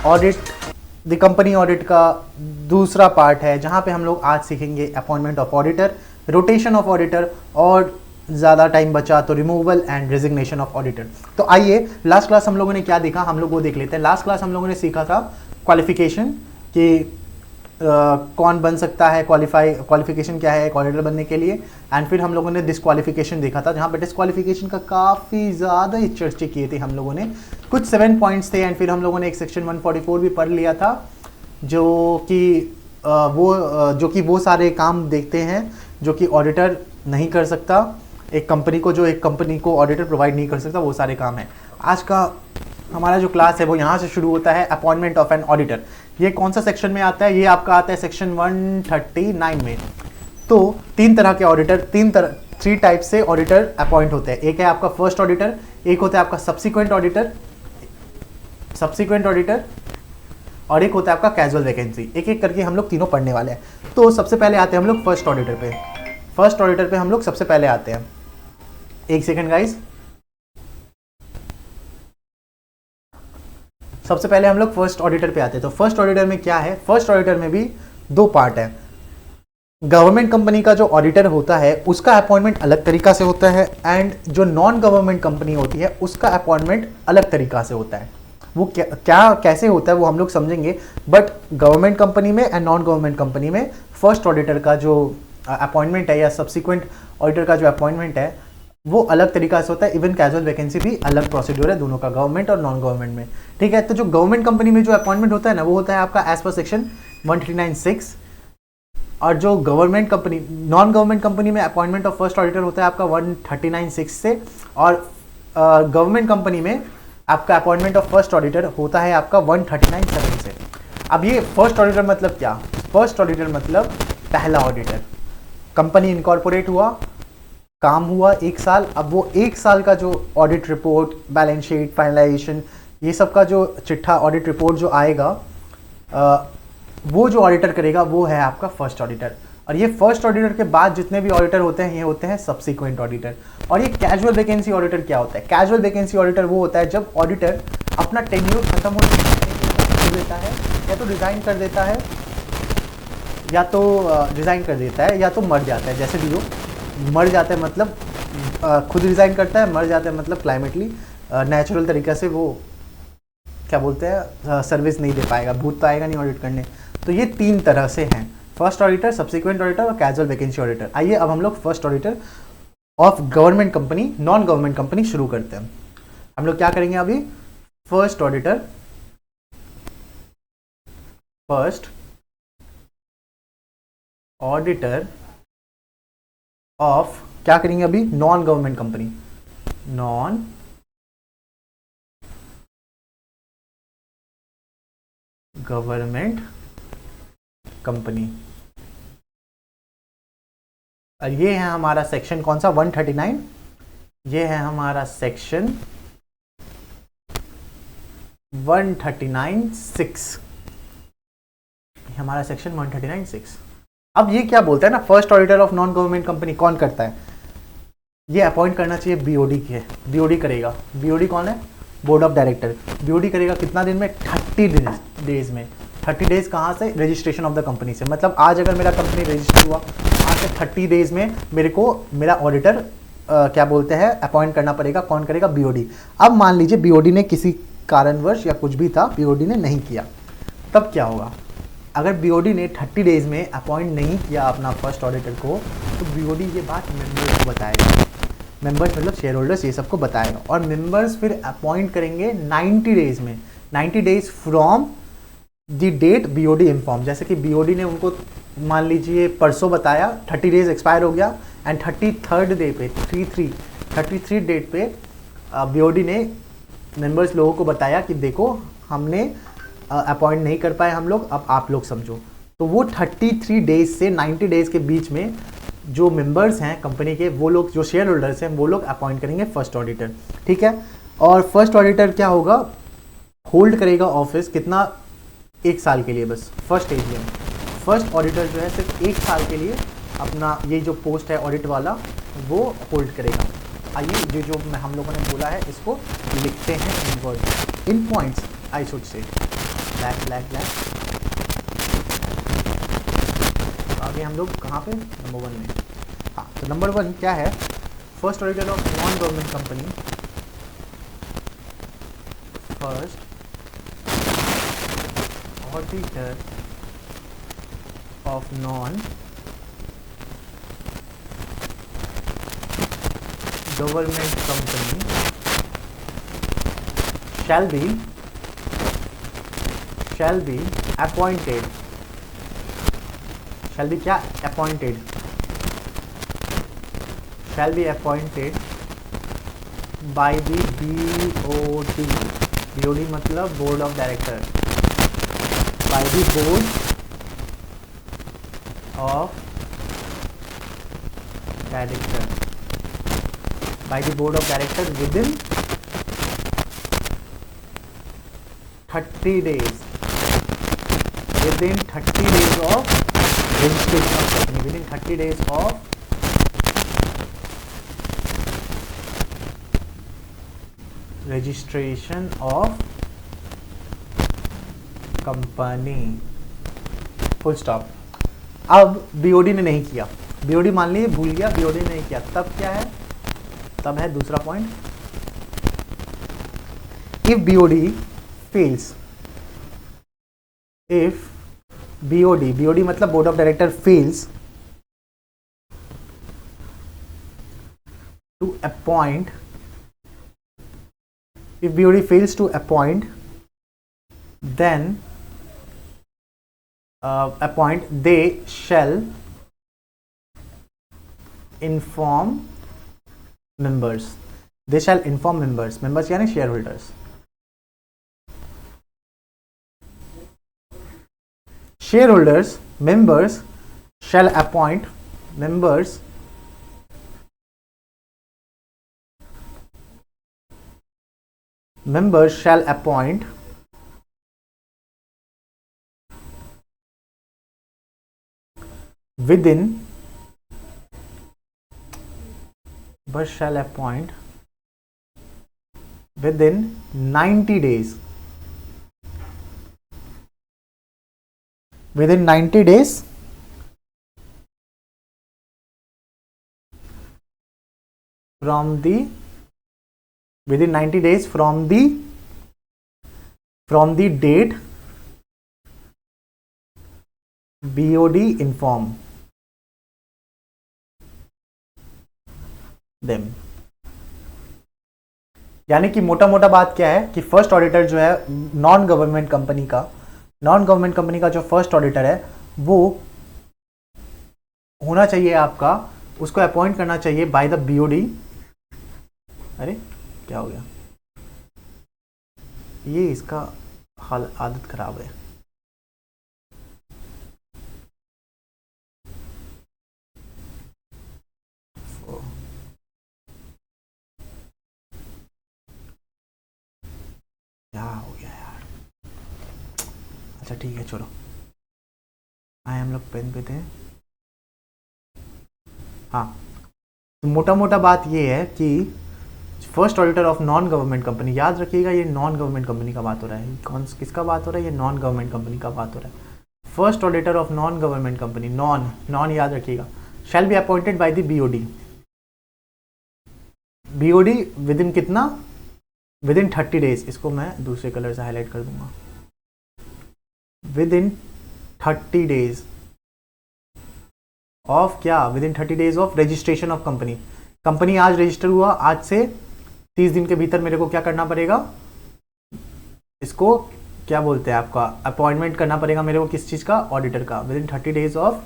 Audit the company audit का दूसरा part है, जहाँ पे हम लोग आज सीखेंगे appointment of auditor, rotation of auditor, और ज़्यादा टाइम बचा तो removal and resignation of auditor. तो आइए, लास्ट क्लास हम लोगों ने क्या देखा, हम लोग वो देख लेते हैं। लास्ट क्लास हम लोगों ने सीखा था क्वालिफिकेशन कि कौन बन सकता है, क्वालिफिकेशन क्या है एक ऑडिटर बनने के लिए। एंड फिर हम लोगों ने डिस्क्वालिफिकेशन देखा था, जहाँ पे डिस्क्वालिफिकेशन का काफ़ी ज़्यादा ही चर्चे किए थे हम लोगों ने। कुछ 7 पॉइंट्स थे। एंड फिर हम लोगों ने एक सेक्शन 144 भी पढ़ लिया था, जो कि वो सारे काम देखते हैं जो कि ऑडिटर नहीं कर सकता, एक कंपनी को ऑडिटर प्रोवाइड नहीं कर सकता, वो सारे काम है। आज का हमारा जो क्लास है वो यहाँ से शुरू होता है, अपॉइंटमेंट ऑफ एन ऑडिटर। ये कौन सा सेक्शन में आता है? ये आपका आता है सेक्शन 139 में। तो 3 तरह के ऑडिटर, 3 टाइप से ऑडिटर अपॉइंट होते हैं। एक है आपका फर्स्ट ऑडिटर, एक होता है आपका सब्सिक्वेंट ऑडिटर, और एक होता है आपका कैजुअल वैकेंसी। एक एक करके हम लोग तीनों पढ़ने वाले हैं। तो सबसे पहले आते हैं हम लोग फर्स्ट ऑडिटर पे हम लोग सबसे पहले आते हैं। एक सेकेंड गाइज, सबसे पहले हम लोग फर्स्ट ऑडिटर पे आते हैं। तो फर्स्ट ऑडिटर में क्या है? फर्स्ट ऑडिटर में भी 2 पार्ट है। गवर्नमेंट कंपनी का जो ऑडिटर होता है उसका अपॉइंटमेंट अलग तरीका से होता है, एंड जो नॉन गवर्नमेंट कंपनी होती है उसका अपॉइंटमेंट अलग तरीका से होता है। वो कैसे होता है वो हम लोग समझेंगे। बट गवर्नमेंट कंपनी में एंड नॉन गवर्नमेंट कंपनी में फर्स्ट ऑडिटर का जो अपॉइंटमेंट है या सब्सिक्वेंट ऑडिटर का जो अपॉइंटमेंट है वो अलग तरीका से होता है। इवन कैजुअल वैकेंसी भी अलग प्रोसीड्यूर है दोनों का, गवर्नमेंट और नॉन गवर्नमेंट में। ठीक है, तो जो गवर्नमेंट कंपनी में जो अपॉइंटमेंट होता है ना, वो होता है आपका एज पर सेक्शन 139(6), और जो नॉन गवर्नमेंट कंपनी में अपॉइंटमेंट ऑफ फर्स्ट ऑडिटर होता है आपका 139(6) से, और गवर्नमेंट कंपनी में आपका अपॉइंटमेंट ऑफ फर्स्ट ऑडिटर होता है आपका 139(7) से। अब ये फर्स्ट ऑडिटर मतलब क्या? फर्स्ट ऑडिटर मतलब पहला ऑडिटर। कंपनी इनकॉर्पोरेट हुआ, काम हुआ 1 साल, अब वो 1 साल का जो audit report, balance sheet, finalisation, ये सब का जो चिट्ठा ऑडिट रिपोर्ट जो आएगा, वो जो ऑडिटर करेगा वो है आपका फर्स्ट ऑडिटर। और ये फर्स्ट ऑडिटर के बाद जितने भी ऑडिटर होते हैं ये होते हैं सब्सिक्वेंट ऑडिटर। और ये कैजुअल वैकेंसी ऑडिटर क्या होता है? कैजुअल वैकेंसी ऑडिटर वो होता है जब ऑडिटर अपना टेन्योर खत्म हो देता है, या तो रिजाइन कर देता है, या तो मर जाता है। जैसे डीओ मर जाता है मतलब खुद रिजाइन करता है, मर जाता है मतलब क्लाइमेटली नेचुरल तरीके से वो क्या बोलते हैं सर्विस नहीं दे पाएगा, भूत तो आएगा नहीं ऑडिट करने। तो ये 3 तरह से हैं, फर्स्ट ऑडिटर, सब्सिक्वेंट ऑडिटर और कैजुअल वैकेंसी ऑडिटर। आइए अब हम लोग first auditor of government company, non government company शुरू करते हैं। हम लोग क्या करेंगे अभी? फर्स्ट ऑडिटर ऑफ क्या करेंगे अभी? Non government company, non government company. और ये है हमारा सेक्शन कौन सा? 139। ये है हमारा सेक्शन 139(6), हमारा सेक्शन 139(6). अब ये क्या बोलता है ना, first auditor of non government company कौन करता है? ये अपॉइंट करना चाहिए बीओडी के, बीओडी करेगा। बीओडी कौन है? Board of director. बीओडी करेगा कितना दिन में? 30 डेज में। 30 डेज कहाँ से? रजिस्ट्रेशन ऑफ द कंपनी से। मतलब आज अगर मेरा कंपनी रजिस्टर हुआ, आज से 30 डेज में मेरे को मेरा ऑडिटर क्या बोलते हैं अपॉइंट करना पड़ेगा। कौन करेगा? बीओडी। अब मान लीजिए बीओडी ने किसी कारणवश या कुछ भी था, बीओडी ने नहीं किया, तब क्या होगा? अगर बीओडी ने 30 डेज में अपॉइंट नहीं किया अपना फर्स्ट ऑडिटर को, तो बीओडी ये बात मेंबर्स को बताएगा। मेंबर्स मतलब शेयर होल्डर्स, ये सबको बताएगा, और मेंबर्स फिर अपॉइंट करेंगे 90 डेज में, 90 days from the date BOD inform. जैसे कि बीओडी ने उनको मान लीजिए परसों बताया, 30 डेज एक्सपायर हो गया, एंड 33rd डे पे 33 डेट पे बीओडी ने मेंबर्स लोगों को बताया कि देखो हमने अपॉइंट नहीं कर पाए हम लोग, अब आप लोग समझो। तो वो 33 डेज से 90 डेज के बीच में जो मेंबर्स हैं कंपनी के, वो लोग जो शेयर होल्डर्स हैं वो लोग अपॉइंट करेंगे फर्स्ट ऑडिटर। ठीक है, और फर्स्ट ऑडिटर क्या होगा? होल्ड करेगा ऑफिस कितना? 1 साल के लिए बस। फर्स्ट स्टेज में फर्स्ट ऑडिटर जो है सिर्फ 1 साल के लिए अपना ये जो पोस्ट है ऑडिट वाला वो होल्ड करेगा। आइए जो हम लोगों ने बोला है इसको लिखते हैं in word, in points I should say, black. आगे हम लोग कहाँ पे, नंबर 1 में। हाँ, तो नंबर 1 क्या है, first auditor of non government company, first auditor of non government company shall be appointed, shall be क्या, appointed, shall be appointed by the BOD, BOD मतलब board of director, by the board of director, by the board of director within 30 days, within 30 days of registration of company, within 30 days of registration of company, full stop. अब BOD ने नहीं किया, BOD मान लीजिए भूल गया, BOD ने नहीं किया, तब क्या है, तब है दूसरा point, if BOD fails, if BOD, BOD मतलब board of director fails to appoint, if BOD fails to appoint, then they shall inform members, they shall inform members, members यानी shareholders, shareholders, members shall appoint, members shall appoint within, members shall appoint within 90 days, within 90 days from the, within 90 days from the date BOD inform them, यानी कि मोटा मोटा बात क्या है कि first auditor जो है नॉन गवर्नमेंट कंपनी का, नॉन गवर्नमेंट कंपनी का जो फर्स्ट ऑडिटर है वो होना चाहिए आपका, उसको अपॉइंट करना चाहिए बाय द बीओडी। अरे क्या हो गया, ये इसका हाल, आदत खराब है। क्या हो गया यार, अच्छा ठीक है चलो, आए हम लोग पेन पे थे। हाँ, तो मोटा मोटा बात ये है कि first auditor of non government company, याद रखिएगा ये नॉन गवर्नमेंट कंपनी का बात हो रहा है, कौन किसका बात हो रहा है, ये नॉन गवर्नमेंट कंपनी का बात हो रहा है। First auditor of non government company, non याद रखिएगा, शैल be appointed by the BOD, BOD with in कितना, विद इन 30 डेज, इसको मैं दूसरे कलर से हाईलाइट कर दूंगा, विद इन 30 डेज ऑफ क्या, with in 30 days of registration of company, company आज रजिस्टर हुआ, आज से 30 दिन के भीतर मेरे को क्या करना पड़ेगा, इसको क्या बोलते हैं आपका, अपॉइंटमेंट करना पड़ेगा मेरे को, किस चीज का, ऑडिटर का, with in 30 days of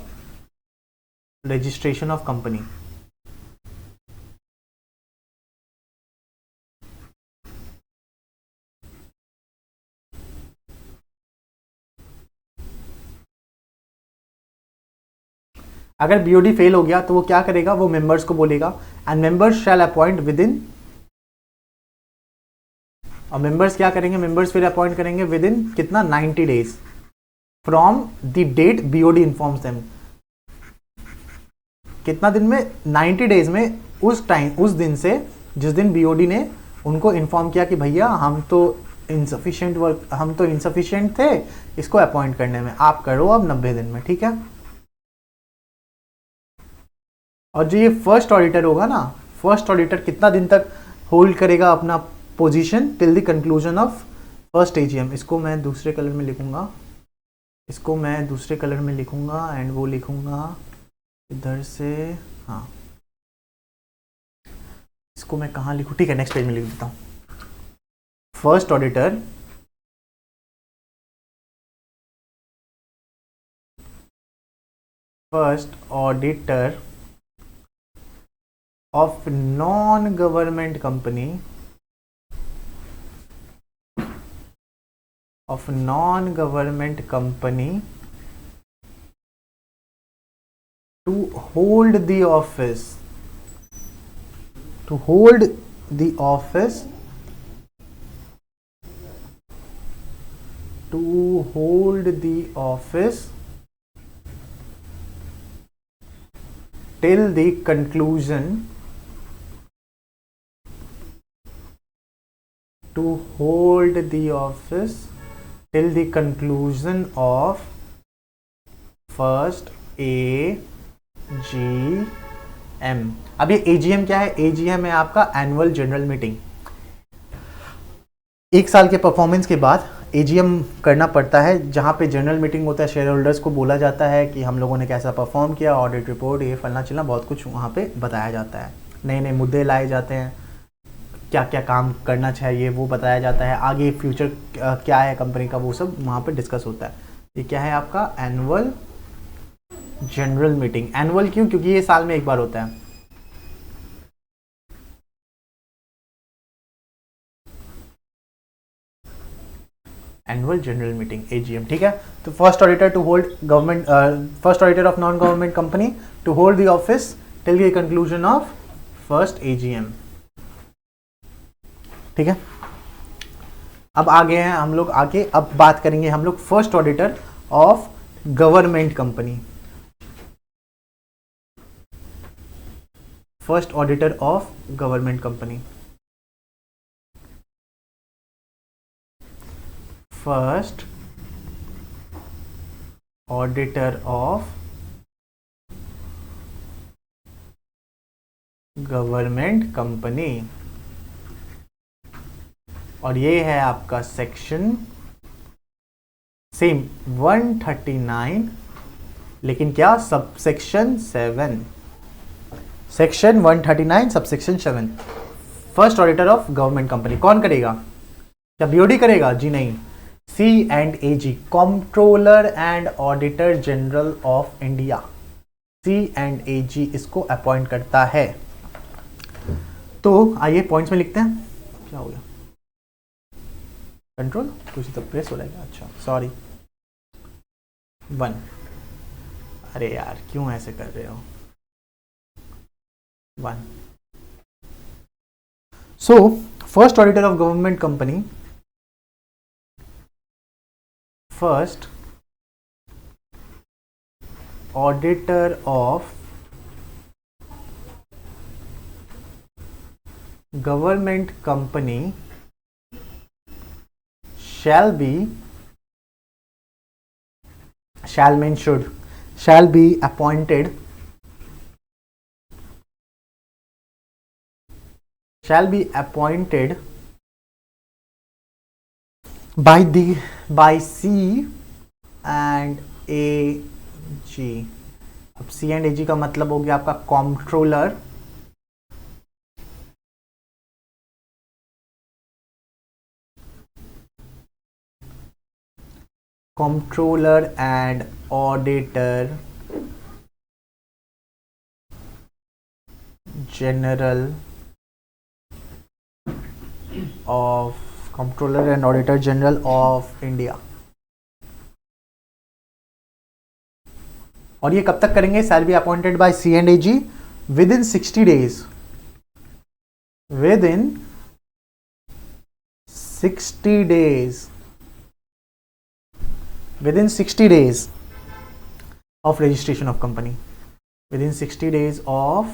registration of company. अगर बीओडी फेल हो गया तो वो क्या करेगा, वो मेंबर्स को बोलेगा, and members shall appoint within, और मेंबर्स क्या करेंगे, मेंबर्स फिर अपॉइंट करेंगे विद इन कितना, 90 days from the date BOD informs them, कितना दिन में, 90 डेज में, उस टाइम, उस दिन से जिस दिन बीओडी ने उनको इन्फॉर्म किया कि भैया हम तो इनसफिशिएंट वर्क, हम तो इनसफिशिएंट थे इसको अपॉइंट करने में, आप करो अब 90 दिन में, ठीक है। और जो ये फर्स्ट ऑडिटर होगा ना, फर्स्ट ऑडिटर कितना दिन तक होल्ड करेगा अपना position? Till the conclusion of first AGM. इसको मैं दूसरे कलर में लिखूंगा, इसको मैं दूसरे कलर में लिखूंगा एंड वो लिखूंगा इधर से, हाँ इसको मैं कहाँ लिखूँ, ठीक है नेक्स्ट पेज में लिख देता हूँ। First auditor of non-government company to hold the office till the conclusion of first AGM। अब ये AGM क्या है? AGM है आपका एनुअल जनरल मीटिंग। एक साल के परफॉर्मेंस के बाद AGM करना पड़ता है, जहाँ पे जनरल मीटिंग होता है, शेयर होल्डर्स को बोला जाता है कि हम लोगों ने कैसा परफॉर्म किया, ऑडिट रिपोर्ट, ये फलना चलना बहुत कुछ वहाँ पे बताया जाता है। नए नए मुद्दे लाए जाते हैं, क्या क्या काम करना चाहिए वो बताया जाता है, आगे फ्यूचर क्या है कंपनी का, वो सब वहाँ पे डिस्कस होता है। ये क्या है आपका? Annual general meeting. एनुअल क्यों? क्योंकि ये साल में एक बार होता है। एनुअल जनरल मीटिंग AGM, ठीक है। तो first auditor to hold government, first auditor of non government company to hold the office till the conclusion of first AGM, ठीक है। अब आगे हैं हम लोग, आगे अब बात करेंगे हम लोग first auditor of government company. First auditor of government company, first auditor of government company, और ये है आपका सेक्शन सेम 139, लेकिन क्या? Sub section 7, section 139 sub section 7। First auditor of government company कौन करेगा? क्या BOD करेगा? जी नहीं, C&AG, controller and auditor general of India, C&AG इसको अपॉइंट करता है। तो आइए पॉइंट्स में लिखते हैं। क्या हो गया? कंट्रोल कुछ तो प्रेस हो रहा है, अच्छा सॉरी। 1, अरे यार क्यों ऐसे कर रहे हो? 1। So first auditor of government company, first auditor of government company shall be, shall mean should, shall be appointed, by C&AG। अब C&AG का मतलब हो गया आपका controller, and auditor general of India. और ये कब तक करेंगे? शैल be appointed by C&AG with in 60 days, within 60 days of registration of company, within 60 days of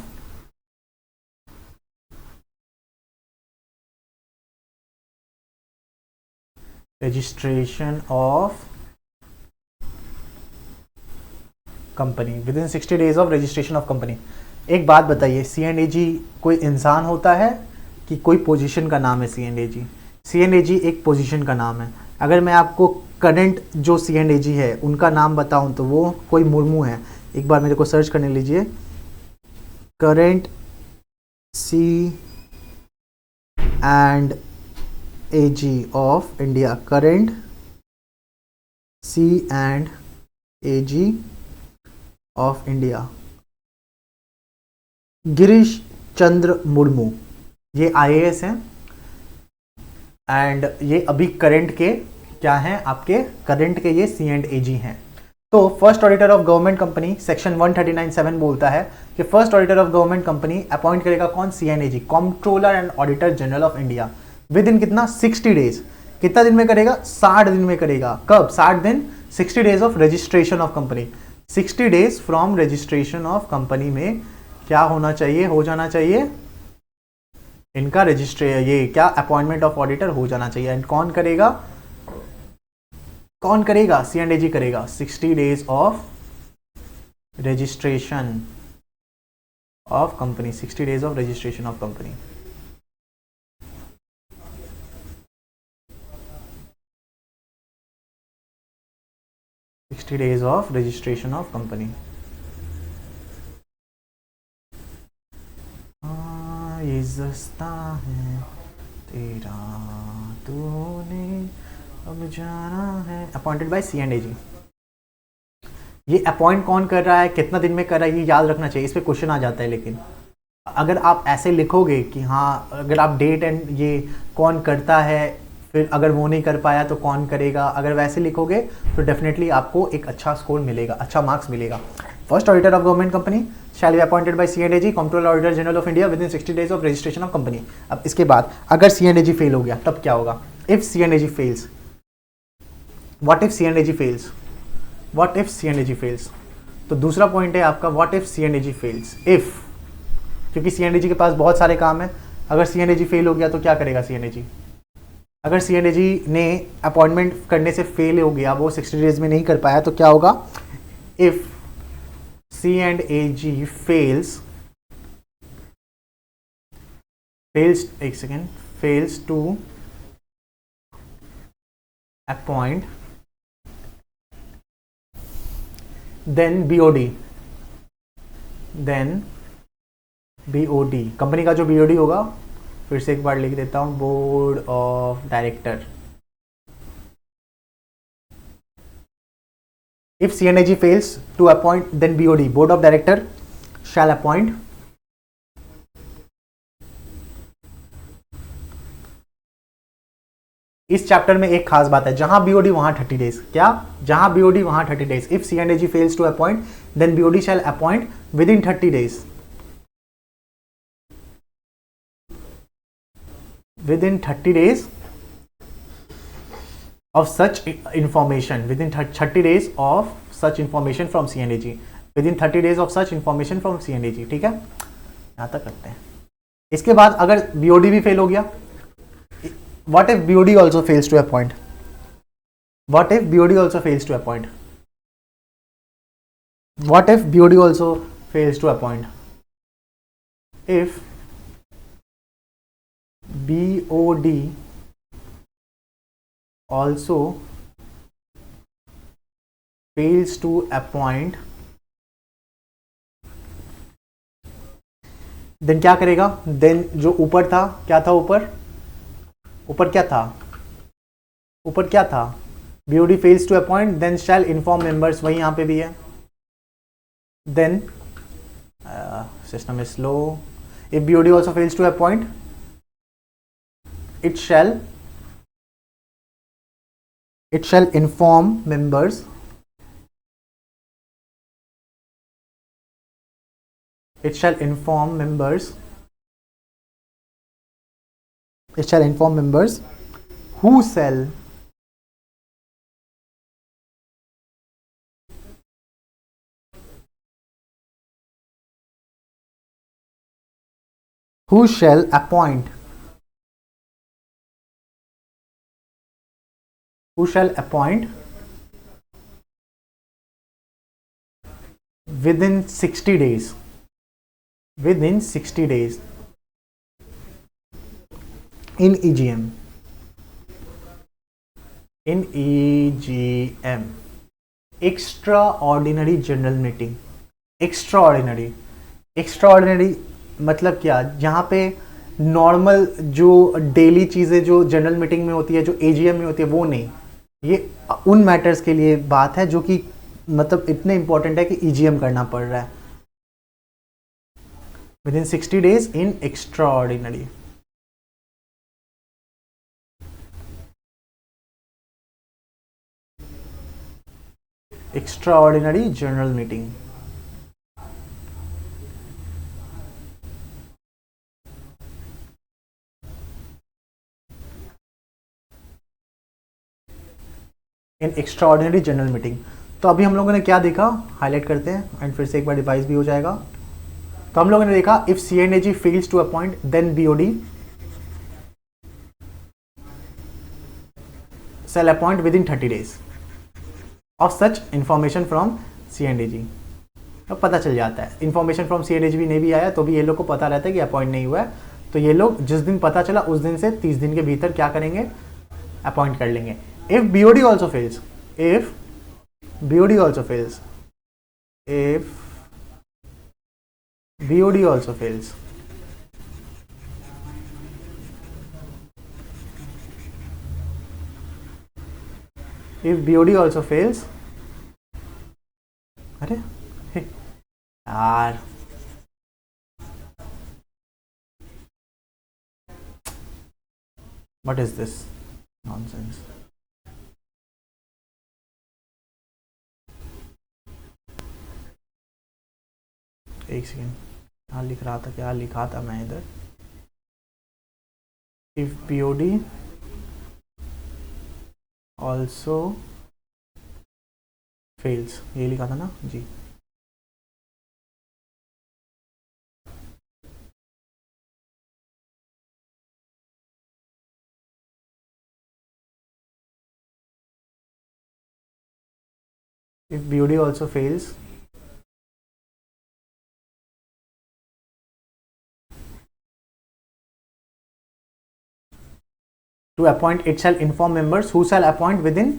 registration of company, with in 60 days of registration of company. एक बात बताइए, CNAG कोई इंसान होता है कि कोई पोजीशन का नाम है? CNAG, CNAG एक पोजीशन का नाम है। अगर मैं आपको करंट जो CNAG है उनका नाम बताऊं तो वो कोई मुर्मू है। एक बार मेरे को सर्च करने लीजिए, current C&AG of India, current C&AG of India, Girish Chandra Murmu. ये IAS हैं एंड ये अभी करंट के क्या हैं, आपके करंट के ये C&AG हैं। तो first auditor of government company section 139(7) बोलता है कि first auditor of government company appoint करेगा कौन? CNAG, controller and auditor general of India, within कितना? 60 डेज। कितना दिन में करेगा? 60 दिन में करेगा। कब? 60 दिन, 60 days of registration of company, 60 days from registration of company में क्या होना चाहिए? हो जाना चाहिए इनका ये क्या, अपॉइंटमेंट ऑफ ऑडिटर हो जाना चाहिए। एंड कौन करेगा? कौन करेगा? C&AG करेगा। 60 days of registration of company, 60 days of registration of company. Days of registration of company. ये जस्ता है तेरा, तूने अब जाना है। Appointed by C&AG। ये अपॉइंट कौन कर रहा है, कितना दिन में कर रहा है, ये याद रखना चाहिए, इस पे क्वेश्चन आ जाता है। लेकिन अगर आप ऐसे लिखोगे कि हाँ, अगर आप डेट एंड ये कौन करता है, फिर अगर वो नहीं कर पाया तो कौन करेगा, अगर वैसे लिखोगे तो डेफिनेटली आपको एक अच्छा स्कोर मिलेगा, अच्छा मार्क्स मिलेगा। First auditor of government company shall be appointed by C&AG, controller auditor general of India, with in 60 days of registration of company. अब इसके बाद अगर C&AG फेल हो गया तब क्या होगा? If C&AG fails, what if C&AG fails, what if C&AG fails. तो दूसरा पॉइंट है आपका, what if C&AG fails. If, क्योंकि C&AG के पास बहुत सारे काम है, अगर C&AG फेल हो गया तो क्या करेगा C&AG? अगर C&AG ने अपॉइंटमेंट करने से फेल हो गया, वो 60 डेज में नहीं कर पाया तो क्या होगा? इफ C&AG फेल्स, एक second, fails to appoint, then BOD, company का जो BOD होगा, फिर से एक बार लिख देता हूं, board of director. If C&AG fails to appoint, then BOD, board of director shall appoint इस चैप्टर में एक खास बात है, जहां BOD वहां 30 डेज। क्या? जहां BOD वहां 30 days. If C&AG fails to appoint, then BOD shall appoint within 30 days, within 30 days of such information, within 30 days of such information from C&AG, within 30 days of such information from C&AG। ठीक है, यहां तक रखते हैं। इसके बाद अगर BOD भी फेल हो गया, what if BOD also fails to appoint? What if BOD also fails to appoint? What if BOD also fails to appoint? If BOD also fails to appoint, then क्या करेगा? then जो ऊपर था, क्या था ऊपर? ऊपर क्या था? ऊपर क्या था? BOD fails to appoint, then shall inform members, वही यहां पे भी है। then system is slow, if BOD also fails to appoint, it shall inform members, it shall inform members who shall appoint who shall appoint within 60 days in EGM extra ordinary general meeting. Extra ordinary मतलब क्या, जहाँ पे normal जो daily चीज़ें जो general meeting में होती है, जो एजीएम में होती है, वो नहीं। ये उन मैटर्स के लिए बात है जो कि मतलब इतने इंपॉर्टेंट है कि ईजीएम करना पड़ रहा है। With in 60 days in extra ordinary. Extraordinary general meeting. In extraordinary general meeting. तो अभी हम लोगों ने क्या देखा, हाईलाइट करते हैं एंड फिर से एक बार रिवाइज भी हो जाएगा। तो हम लोगों ने देखा if CNAG fails to appoint then BOD shall appoint within 30 days of such information from CNAG। अब पता चल जाता है, इंफॉर्मेशन फ्रॉम CNAG भी नहीं भी आया तो भी ये लोग को पता रहता है कि अपॉइंट नहीं हुआ है, तो ये लोग जिस दिन पता चला उस दिन से 30 दिन के भीतर क्या करेंगे, अपॉइंट कर लेंगे। If BOD also fails, if BOD also fails, अरे यार what is this nonsense। एक सेकेंड, क्या लिखा था मैं इधर। इफ BOD ऑल्सो फेल्स, ये लिखा था ना जी। If BOD also fails to appoint, it shall inform members who shall appoint within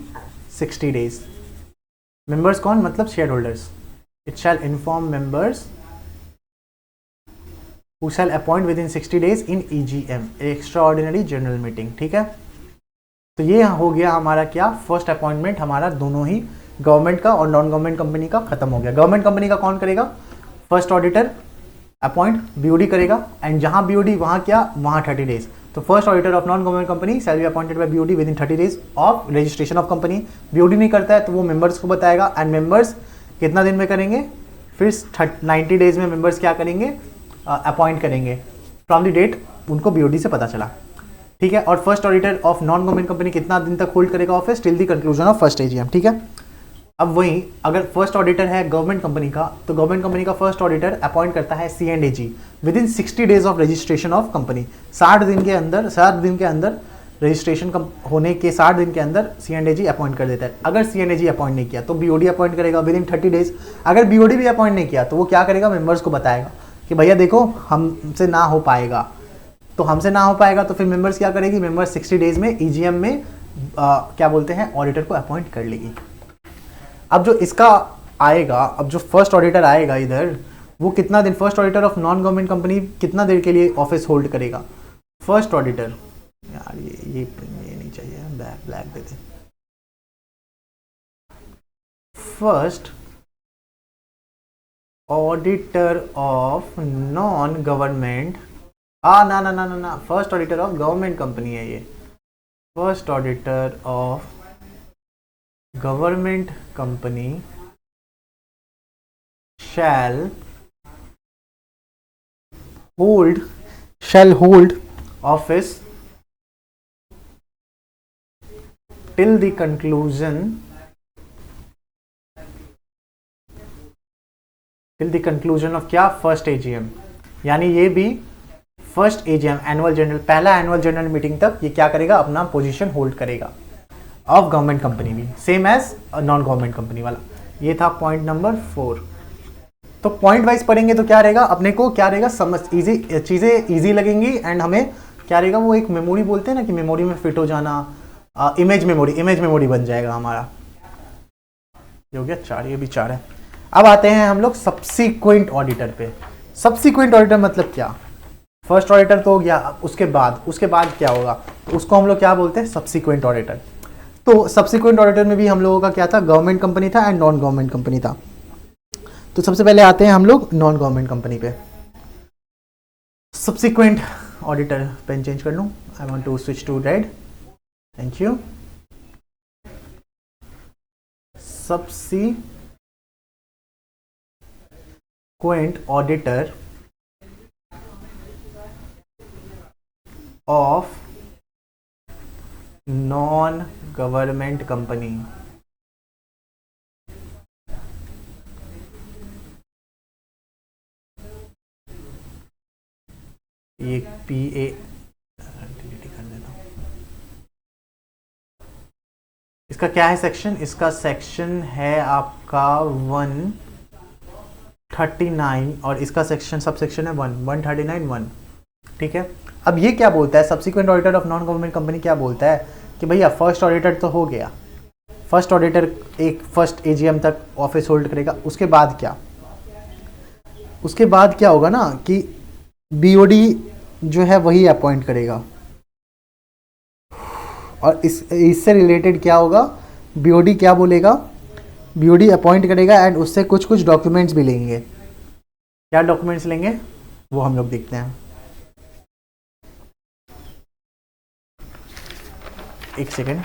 60 days। members कौन, मतलब share holders. it shall inform members who shall appoint within 60 days in EGM, extraordinary general meeting। ठीक है, तो ये हो गया हमारा क्या, फर्स्ट अपॉइंटमेंट हमारा दोनों ही गवर्नमेंट का और नॉन गवर्नमेंट कंपनी का खत्म हो गया। गवर्नमेंट कंपनी का कौन करेगा, फर्स्ट ऑडिटर अपॉइंट BOD करेगा, एंड जहां BOD वहां क्या, वहां 30 डेज। तो first auditor of non government company shall be appointed by BOD within 30 days of registration of company. BOD नहीं करता है तो वो मेंबर्स को बताएगा, एंड मेंबर्स कितना दिन में करेंगे, फिर 90 डेज में मेंबर्स क्या करेंगे, अपॉइंट करेंगे फ्रॉम द डेट उनको BOD से पता चला। ठीक है, और first auditor of non government company कितना दिन तक होल्ड करेगा office, till the conclusion of first AGM। ठीक है, अब वही अगर फर्स्ट ऑडिटर है गवर्नमेंट कंपनी का, तो गवर्नमेंट कंपनी का फर्स्ट ऑडिटर अपॉइंट करता है CNAG with in 60 days of registration of company. 60 दिन के अंदर रजिस्ट्रेशन होने के 60 दिन के अंदर CNAG अपॉइंट कर देता है। अगर CNAG अपॉइंट नहीं किया तो BOD अपॉइंट करेगा विद इन 30 डेज। अगर BOD भी अपॉइंट नहीं किया तो वो क्या करेगा, मेंबर्स को बताएगा कि भैया देखो हमसे ना हो पाएगा। तो हमसे ना हो पाएगा तो फिर मेंबर्स क्या करेगी, मेंबर्स 60 डेज में EGM में क्या बोलते हैं, ऑडिटर को अपॉइंट कर लेगी। अब जो इसका आएगा, अब जो फर्स्ट ऑडिटर आएगा इधर, वो कितना दिन, first auditor of non government company कितना देर के लिए ऑफिस होल्ड करेगा। फर्स्ट ऑडिटर, यार ये नहीं चाहिए, ब्लैक दे दे। First auditor of non government, ना, first auditor of government company है ये। First auditor of government company shall hold office till the conclusion of क्या, फर्स्ट AGM। यानी ये भी फर्स्ट AGM एनुअल जनरल, पहला एनुअल जनरल मीटिंग तक ये क्या करेगा, अपना पोजीशन होल्ड करेगा। ऑफ गवर्नमेंट कंपनी भी, same as non government company वाला। ये था पॉइंट नंबर 4। तो पॉइंट वाइज पढ़ेंगे तो क्या रहेगा, अपने को क्या रहेगा, समझ इजी, चीज़ें इजी लगेंगी एंड हमें क्या रहेगा, वो एक मेमोरी बोलते हैं ना कि मेमोरी में फिट हो जाना, इमेज मेमोरी बन जाएगा हमारा। ये हो गया 4, ये भी 4 है। अब आते हैं हम लोग सब्सीक्वेंट ऑडिटर पे। सब्सीक्वेंट ऑडिटर मतलब क्या, फर्स्ट ऑडिटर तो हो गया, उसके बाद क्या होगा, तो उसको हम लोग क्या बोलते हैं, सब्सीक्वेंट ऑडिटर। तो सब्सीक्वेंट ऑडिटर में भी हम लोगों का क्या था, गवर्नमेंट कंपनी था एंड नॉन गवर्नमेंट कंपनी था। तो सबसे पहले आते हैं हम लोग नॉन गवर्नमेंट कंपनी पे। सब्सीक्वेंट ऑडिटर, पेन चेंज कर लूँ, I want to switch to red, thank you. Subsequent auditor of non government company. ये PA डिलीट कर देता हूं। इसका क्या है सेक्शन, इसका सेक्शन है आपका 139 और इसका सेक्शन सब सेक्शन है 139(1). ठीक है। अब ये क्या बोलता है, subsequent auditor of non government company क्या बोलता है कि भैया फर्स्ट ऑडिटर तो हो गया, फर्स्ट ऑडिटर एक फर्स्ट AGM तक ऑफिस होल्ड करेगा, उसके बाद क्या, उसके बाद क्या होगा ना कि BOD जो है वही अपॉइंट करेगा और इससे रिलेटेड क्या होगा, BOD क्या बोलेगा, BOD अपॉइंट करेगा एंड उससे कुछ कुछ डॉक्यूमेंट्स भी लेंगे। क्या डॉक्यूमेंट्स लेंगे वो हम लोग देखते हैं, एक सेकेंड।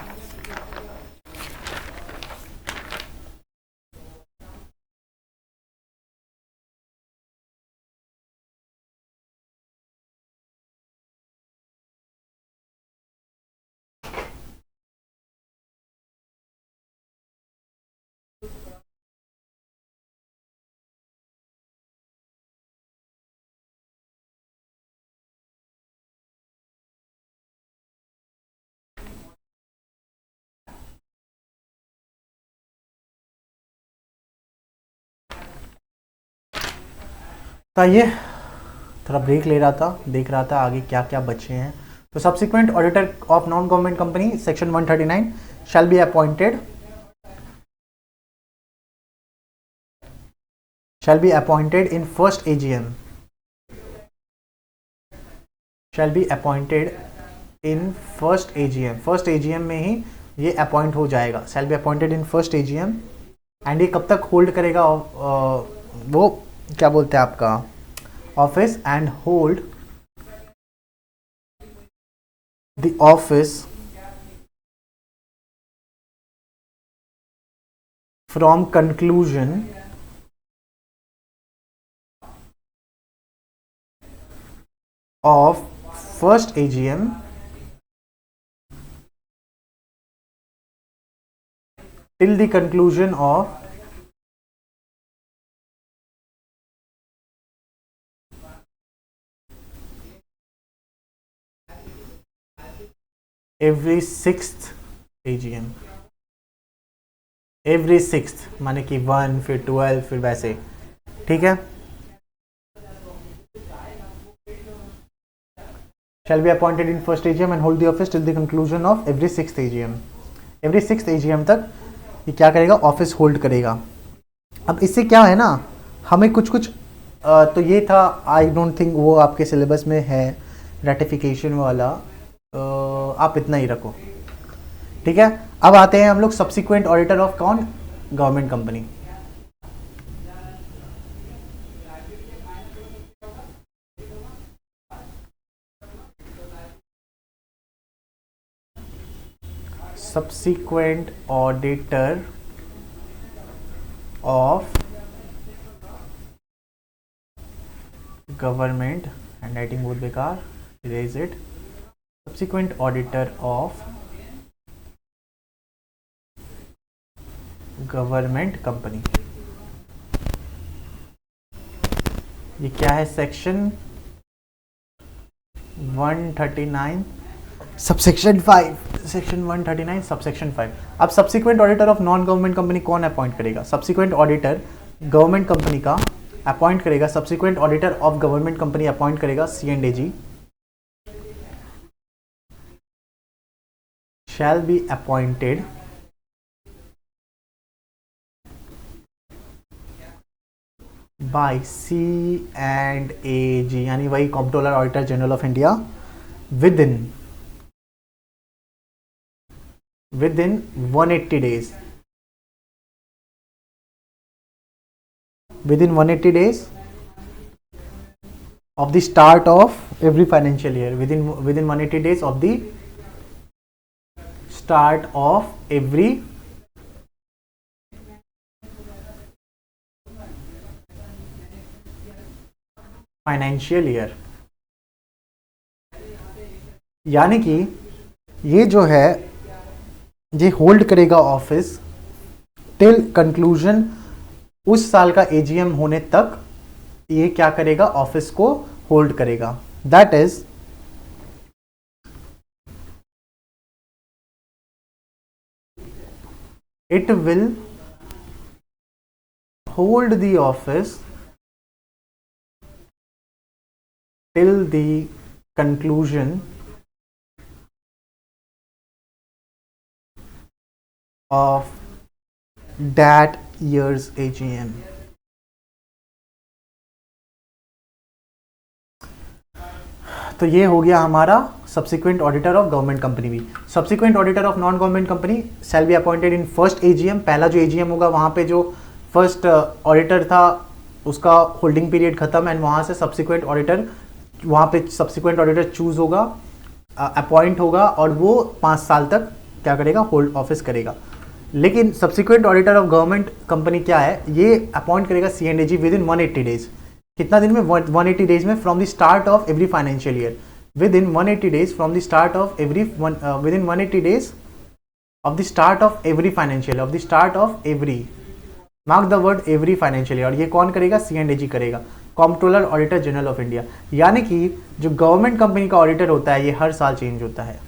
तो ये थोड़ा ब्रेक ले रहा था, देख रहा था आगे क्या क्या बचे हैं। तो subsequent auditor of non government company section 139 shell be appointed in first AGM, shall be appointed in first AGM, first AGM में ही ये अपॉइंट हो जाएगा, shall be appointed in first AGM and ये कब तक होल्ड करेगा, वो क्या बोलते हैं आपका office, and hold the office from conclusion of first AGM till the conclusion of every sixth AGM, every sixth माने कि 1 फिर 12 फिर वैसे, ठीक है। shall be appointed in first AGM and hold the office till the conclusion of every sixth AGM, every sixth AGM तक ये क्या करेगा, ऑफिस होल्ड करेगा। अब इससे क्या है ना, हमें कुछ कुछ तो ये था, आई डोंट थिंक वो आपके सिलेबस में है रेटिफिकेशन वाला, आप इतना ही रखो, ठीक है। अब आते हैं हम लोग सब्सिक्वेंट ऑडिटर ऑफ कौन, government company. subsequent auditor of government, handwriting बहुत बेकार, erase it, subsequent auditor of government company. ये क्या है, सेक्शन 139 सबसेक्शन 5 सेक्शन 139 सबसेक्शन 5। अब subsequent auditor of non government company कौन अपॉइंट करेगा? सब्सिक्वेंट ऑडिटर गवर्नमेंट कंपनी का अपॉइंट करेगा, subsequent auditor of government company appoint करेगा C&AG shall be appointed by C&AG यानी वही controller auditor general of India within 180 days, within 180 days of the start of every financial year, within 180 days of the start of every financial year. यानी कि ये जो है ये hold करेगा office till conclusion, उस साल का एजीएम होने तक ये क्या करेगा? ऑफिस को होल्ड करेगा। That is it will hold the office till the conclusion of that year's AGM। तो ये हो गया हमारा subsequent auditor of government company भी। Subsequent auditor of non government company shall be appointed in first AGM. पहला जो AGM होगा वहां पे जो फर्स्ट ऑडिटर था उसका होल्डिंग पीरियड खत्म एंड वहां से सब्सिक्वेंट ऑडिटर, वहाँ पे सब्सिक्वेंट ऑडिटर चूज होगा, अपॉइंट होगा और वो 5 साल तक क्या करेगा? होल्ड ऑफिस करेगा। लेकिन subsequent auditor of government company क्या है? ये अपॉइंट करेगा C&AG विद इन 180 डेज। कितना दिन में? 180 डेज में from the start of every financial year, with in 180 days from the start of every with in 180 days of the start of every financial, of the start of every, mark the word every financial year. और ये कौन करेगा? C&AG करेगा, controller auditor general of India. यानी कि जो government company का auditor होता है ये हर साल चेंज होता है,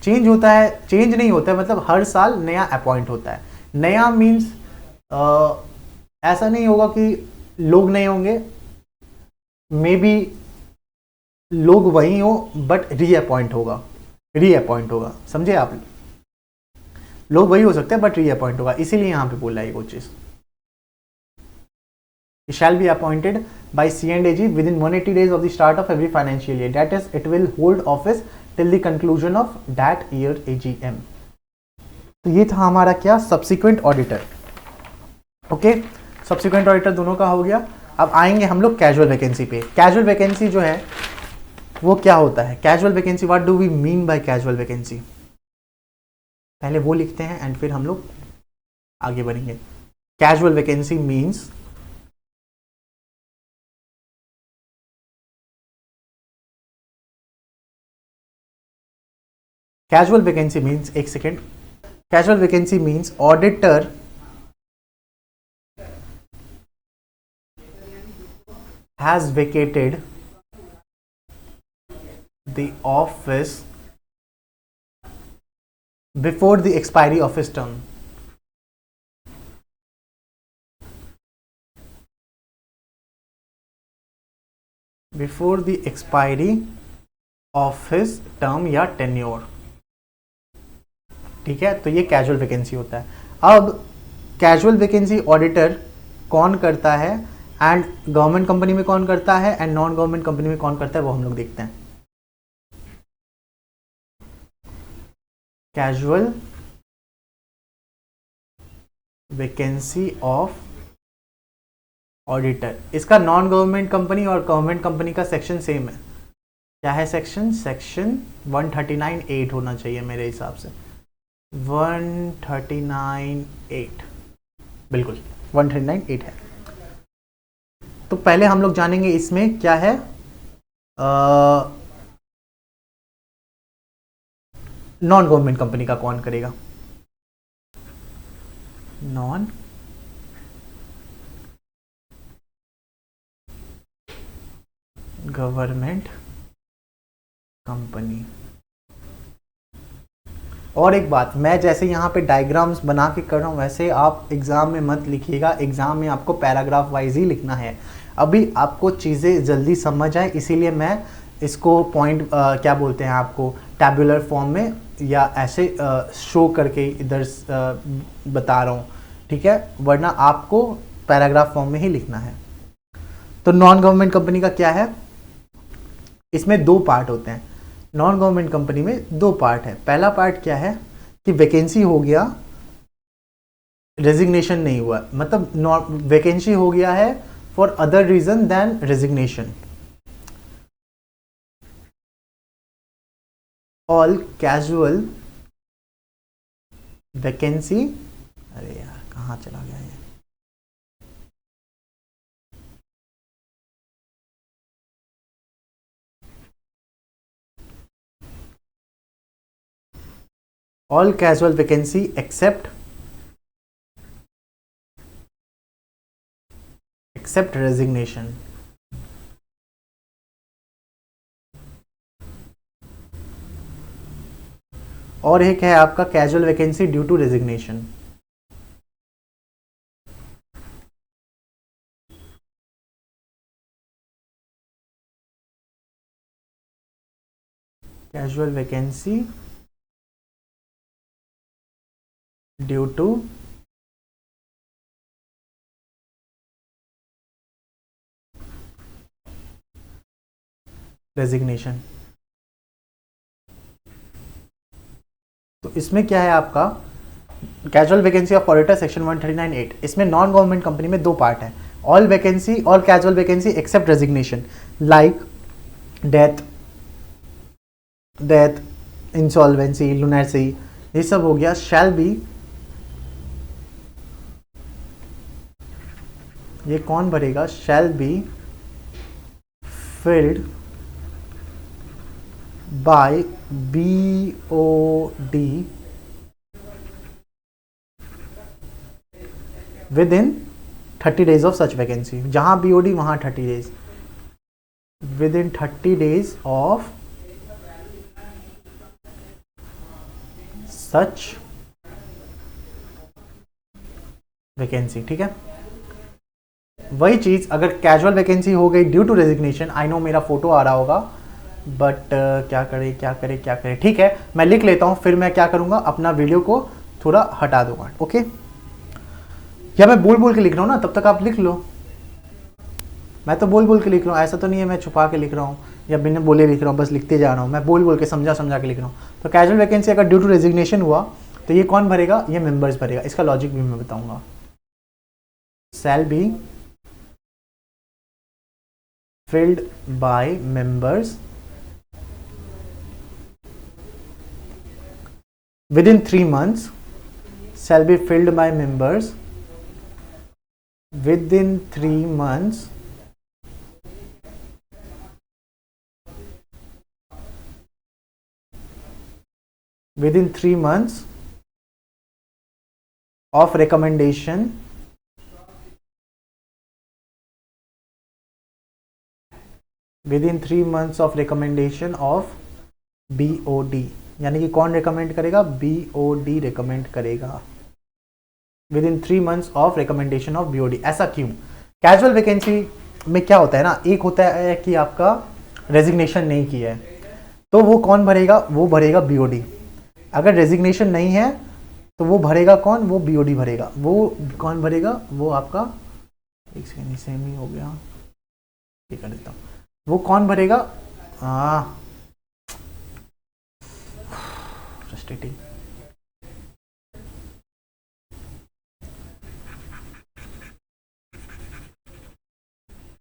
चेंज नहीं होता है, मतलब हर साल नया अपॉइंट होता है। नया मीन्स ऐसा नहीं होगा कि लोग नए होंगे, मे बी लोग वही हो बट रीअपॉइंट होगा, समझे आप? लोग वही हो सकते हैं बट रीअपॉइंट होगा, इसीलिए यहां पे बोला है वो चीज। shall be appointed by C&AG within 180 days of the start of every financial year. That is, it will hold office till the conclusion of that year AGM. तो ये था हमारा क्या? Subsequent auditor. Okay, subsequent auditor दोनों का हो गया। अब आएंगे हम लोग कैजुअल वैकेंसी पे। कैजुअल वैकेंसी जो है वो क्या होता है? Casual vacancy, what do we mean by casual vacancy? पहले वो लिखते हैं एंड फिर हम लोग आगे बढ़ेंगे। Casual vacancy means casual vacancy means, एक second, casual vacancy means auditor has vacated the office before the expiry of his term. Before the expiry of his term या tenure। ठीक है, तो ये कैजुअल वैकेंसी होता है। अब कैजुअल वैकेंसी ऑडिटर कौन करता है एंड गवर्नमेंट कंपनी में कौन करता है एंड नॉन गवर्नमेंट कंपनी में कौन करता है वो हम लोग देखते हैं। कैजुअल वैकेंसी ऑफ ऑडिटर, इसका नॉन गवर्नमेंट कंपनी और गवर्नमेंट कंपनी का सेक्शन सेम है। क्या है सेक्शन? सेक्शन 139(8) होना चाहिए मेरे हिसाब से, 139(8), बिल्कुल 139(8) है। तो पहले हम लोग जानेंगे इसमें क्या है। नॉन गवर्नमेंट कंपनी का कौन करेगा? नॉन गवर्नमेंट कंपनी और एक बात, मैं जैसे यहाँ पे डायग्राम्स बना के कर रहा हूँ वैसे आप एग्ज़ाम में मत लिखिएगा, एग्ज़ाम में आपको पैराग्राफ वाइज ही लिखना है। अभी आपको चीज़ें जल्दी समझ आए इसीलिए मैं इसको पॉइंट क्या बोलते हैं आपको टैबुलर फॉर्म में या ऐसे शो करके इधर बता रहा हूँ, ठीक है, वरना आपको पैराग्राफ फॉर्म में ही लिखना है। तो नॉन गवर्नमेंट कंपनी का क्या है, इसमें दो पार्ट होते हैं। नॉन गवर्नमेंट कंपनी में दो पार्ट है। पहला पार्ट क्या है कि वैकेंसी हो गया, रेजिग्नेशन नहीं हुआ, मतलब वैकेंसी हो गया है for other reason than resignation. All casual vacancy, अरे यार कहाँ चला गया ये, all casual vacancy except resignation. और एक है आपका casual vacancy due to resignation. Casual vacancy due to resignation. तो इसमें क्या है आपका casual vacancy of auditor section 139(8), इसमें नॉन गवर्नमेंट कंपनी में दो पार्ट है। All vacancy, all casual vacancy except resignation, like death, insolvency, lunacy, ये सब हो गया, शैल बी, ये कौन भरेगा, shall be filled by BOD within 30 days of such vacancy. जहां BOD वहां 30 days, within 30 days of such vacancy, ठीक है। वही चीज अगर कैजुअल वैकेंसी हो गई due to resignation, I know मेरा फोटो आ रहा होगा बट क्या करें, ठीक है मैं लिख लेता हूं, फिर मैं क्या करूंगा अपना वीडियो को थोड़ा हटा दूंगा, ओके। या मैं बोल बोल के लिख रहा हूं ना, तब तक आप लिख लो। मैं तो बोल बोल के लिख रहा हूं, ऐसा तो नहीं है मैं छुपा के लिख रहा हूं या बिना बोले लिख रहा हूं, बस लिखते जा रहा हूं। मैं बोल बोल के समझा के लिख रहा हूं। तो कैजुअल वैकेंसी अगर ड्यू टू रेजिग्नेशन हुआ तो ये कौन भरेगा, ये मेंबर्स भरेगा। इसका लॉजिक भी मैं बताऊंगा। Shall be filled by members within 3 months, shall be filled by members within 3 months of recommendation of BOD, यानी कि कौन रिकमेंड करेगा, BOD रिकमेंड करेगा। With in 3 months of recommendation of BOD। ऐसा क्यों? कैजुअल वैकेंसी में क्या होता है ना, एक होता है कि आपका रेजिग्नेशन नहीं किया है तो वो कौन भरेगा, वो भरेगा BOD। अगर रेजिग्नेशन नहीं है तो वो भरेगा कौन, वो BOD भरेगा। वो कौन भरेगा, वो आपका एक सेकेंड सेम ही हो गया, ये कर देता हूँ। वो कौन भरेगा, फ्रस्ट्रेटिंग।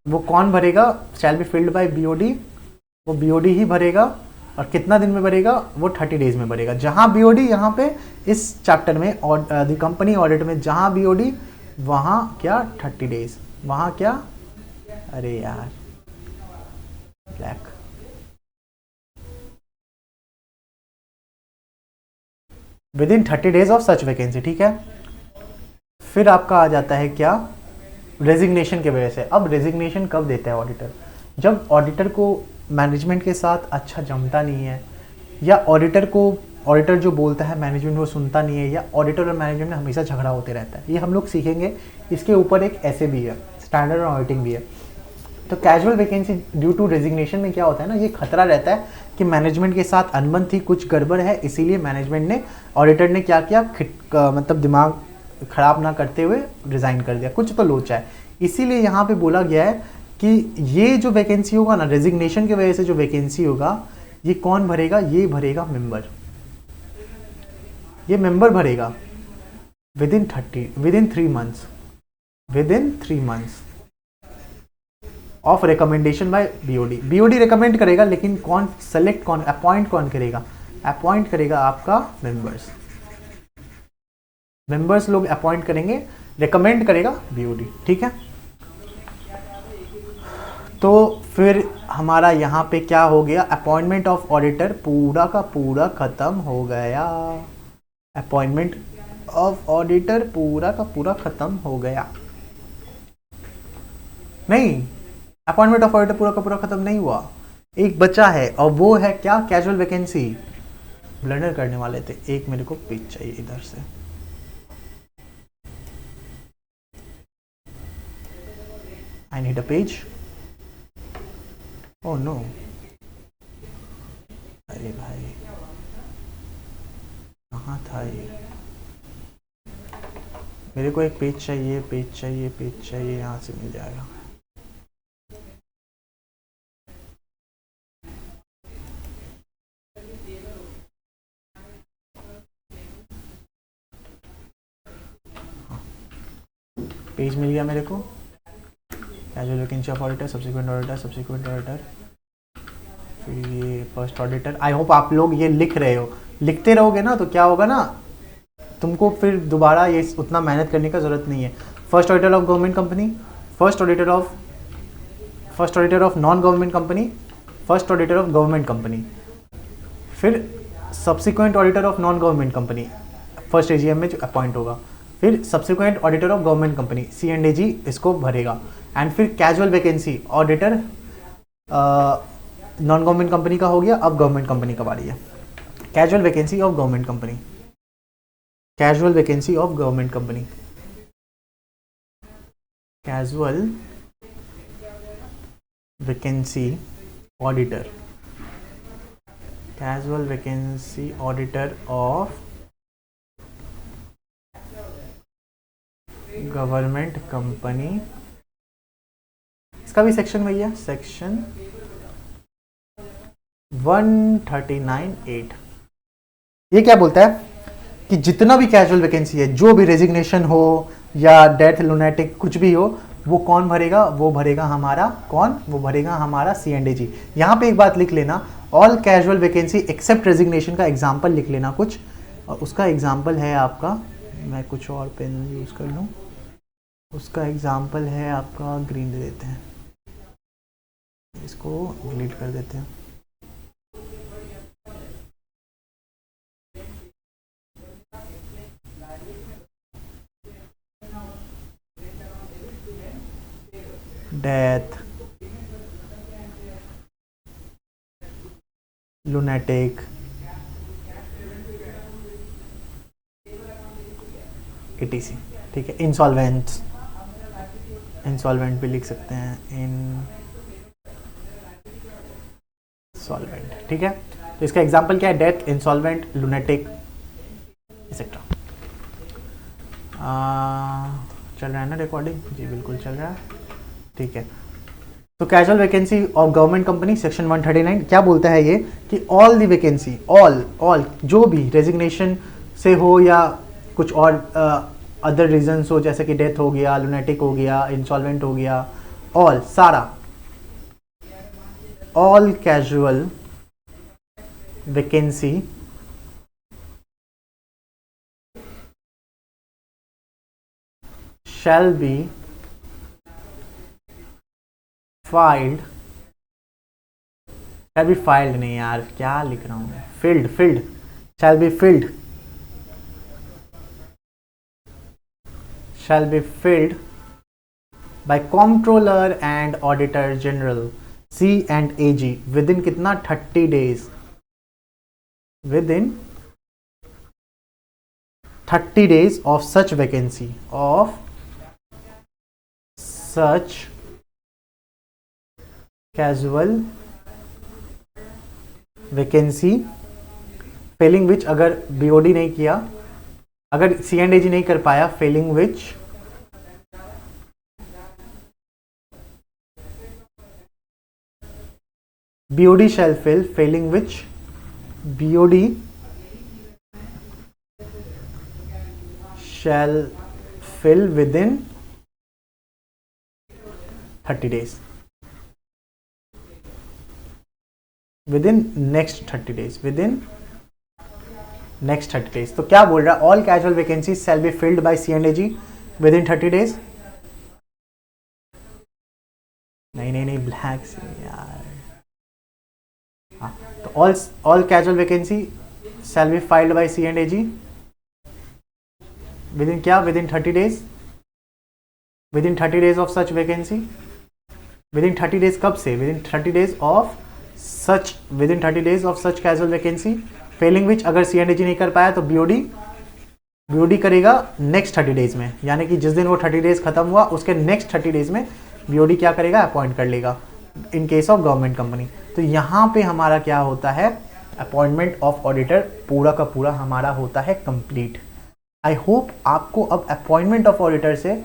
वो कौन भरेगा, shall be filled by BOD, वो BOD ही भरेगा। और कितना दिन में भरेगा, वो 30 days में भरेगा। जहां BOD, यहाँ पे इस चैप्टर में द कंपनी ऑडिट में जहां BOD वहां क्या 30 days, वहां क्या, अरे यार black, with in 30 days of such vacancy, ठीक है। फिर आपका आ जाता है क्या, रेजिग्नेशन के वजह से। अब रेजिग्नेशन कब देता है ऑडिटर, जब ऑडिटर को मैनेजमेंट के साथ अच्छा जमता नहीं है, या ऑडिटर को ऑडिटर जो बोलता है मैनेजमेंट वो सुनता नहीं है, या ऑडिटर और मैनेजमेंट में हमेशा झगड़ा होते रहता है, ये हम लोग सीखेंगे। इसके ऊपर एक ऐसे भी है, स्टैंडर्ड ऑडिटिंग भी है। तो casual vacancy due to resignation में क्या होता है ना, ये खतरा रहता है कि मैनेजमेंट के साथ अनबन थी, कुछ गड़बड़ है, इसीलिए मैनेजमेंट ने, ऑडिटर ने क्या किया, मतलब दिमाग खराब ना करते हुए रिज़ाइन कर दिया, कुछ तो लोचा है। इसीलिए यहाँ पे बोला गया है कि ये जो वैकेंसी होगा ना, रेजिग्नेशन की वजह से जो वैकेंसी होगा, ये कौन भरेगा, ये भरेगा मेंबर, ये मेंबर भरेगा with in 3 months of recommendation bye BOD. BOD recommend करेगा, लेकिन कौन सेलेक्ट, कौन अपॉइंट, कौन करेगा, अपॉइंट करेगा आपका मेंबर्स लोग अपॉइंट करेंगे, रिकमेंड करेगा बीओडी, ठीक है। तो फिर हमारा यहाँ पे क्या हो गया, अपॉइंटमेंट ऑफ ऑडिटर पूरा का पूरा खत्म हो गया, अपॉइंटमेंट ऑफ ऑडिटर पूरा का पूरा खत्म हो गया। नहीं, अपॉइंटमेंट ऑफ ऑडिटर पूरा का पूरा खत्म नहीं हुआ, एक बचा है, और वो है क्या, कैजुअल वैकेंसी। ब्लंडर करने वाले थे, एक मेरे को पेज चाहिए इधर से, I need a page, oh no, अरे भाई कहाँ था ये, मेरे को एक पेज चाहिए, यहाँ से मिल जाएगा। पेज मिल गया मेरे को, casual vacancy of auditor, subsequent auditor, फिर ये फर्स्ट ऑडिटर। आई होप आप लोग ये लिख रहे हो, लिखते रहोगे ना तो क्या होगा ना, तुमको फिर दोबारा ये उतना मेहनत करने का ज़रूरत नहीं है। First auditor of government company, first auditor of non government company, first auditor of government company, फिर subsequent auditor of non government company, first AGM में जो अपॉइंट होगा, फिर subsequent auditor of government company, CNDG इसको भरेगा, and फिर casual vacancy auditor non government company का हो गया, अब गवर्नमेंट कंपनी का बारी है। Casual vacancy of government company, casual vacancy of government company, casual vacancy auditor, casual vacancy auditor of government company, इसका भी सेक्शन वही है, सेक्शन 139(8). ये क्या बोलता है कि जितना भी कैजुअल वैकेंसी है, जो भी रेजिग्नेशन हो या डेथ, लुनेटिक, कुछ भी हो, वो कौन भरेगा, वो भरेगा हमारा कौन, वो भरेगा हमारा CNDG। यहाँ पे एक बात लिख लेना, all casual vacancy except resignation का एग्जाम्पल लिख लेना कुछ, और उसका एग्जाम्पल है आपका, मैं कुछ और पेन यूज़ कर लूँ, उसका एग्जाम्पल है आपका, ग्रीन दे देते हैं, इसको डिलीट कर देते हैं। डेथ, लुनेटिक, etc, ठीक है। इंसॉल्वेंट भी लिख सकते हैं, इंसॉल्वेंट, ठीक है। तो इसका एग्जांपल क्या है, डेथ, इंसॉल्वेंट, लुनेटिक एक्सेट्रा। चल रहा है ना रिकॉर्डिंग, जी बिल्कुल चल रहा है, ठीक है। तो casual vacancy of government company section 139 क्या बोलता है ये, कि ऑल दी वैकेंसी, ऑल जो भी रेजिग्नेशन से हो या कुछ और अदर रीजंस हो, जैसे कि डेथ हो गया, लुनेटिक हो गया, इंसॉल्वेंट हो गया, ऑल सारा, all casual vacancy shall be filed, shall be filed नहीं यार, क्या लिख रहा हूँ, filled, shall be filled by comptroller and auditor general C and AG within कितना 30 days, within 30 days of such vacancy, of such casual vacancy, failing which, अगर BOD नहीं किया, अगर C&AG नहीं कर पाया, failing which BOD shall fill, failing which BOD shall fill within 30 days, within next 30 days, within next 30 days. तो क्या बोल रहा है? All casual vacancies shall be filled by C&AG within 30 days. नहीं ब्लैक से यार, हाँ, तो all casual vacancy shall be filed by C&AG within क्या? within 30 days, within 30 days of such vacancy, within 30 days कब से? within 30 days of such, within 30 days of such casual vacancy, failing which, अगर C&AG नहीं कर पाया तो BOD करेगा next 30 days में, यानी कि जिस दिन वो 30 डेज खत्म हुआ उसके नेक्स्ट 30 डेज में BOD क्या करेगा? अपॉइंट कर लेगा, in case of government company. तो यहाँ पे हमारा क्या होता है? अपॉइंटमेंट ऑफ ऑडिटर पूरा का पूरा हमारा होता है कंप्लीट। आई होप आपको अब अपॉइंटमेंट ऑफ ऑडिटर से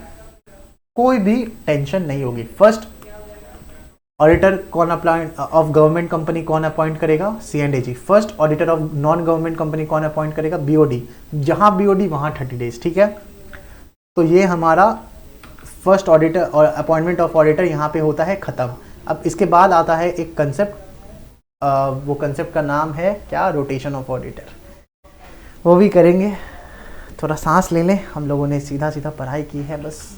कोई भी टेंशन नहीं होगी। फर्स्ट ऑडिटर कौन अपॉइंट ऑफ गवर्नमेंट कंपनी कौन अपॉइंट करेगा? C&AG। First auditor of non government company कौन अपॉइंट करेगा? BOD। जहां BOD वहां 30 डेज, ठीक है। तो ये हमारा फर्स्ट ऑडिटर और अपॉइंटमेंट ऑफ ऑडिटर यहाँ पे होता है खत्म। अब इसके बाद आता है एक कंसेप्ट, वो कंसेप्ट का नाम है क्या? Rotation of auditor. वो भी करेंगे, थोड़ा सांस ले लें। हम लोगों ने सीधा सीधा पढ़ाई की है बस।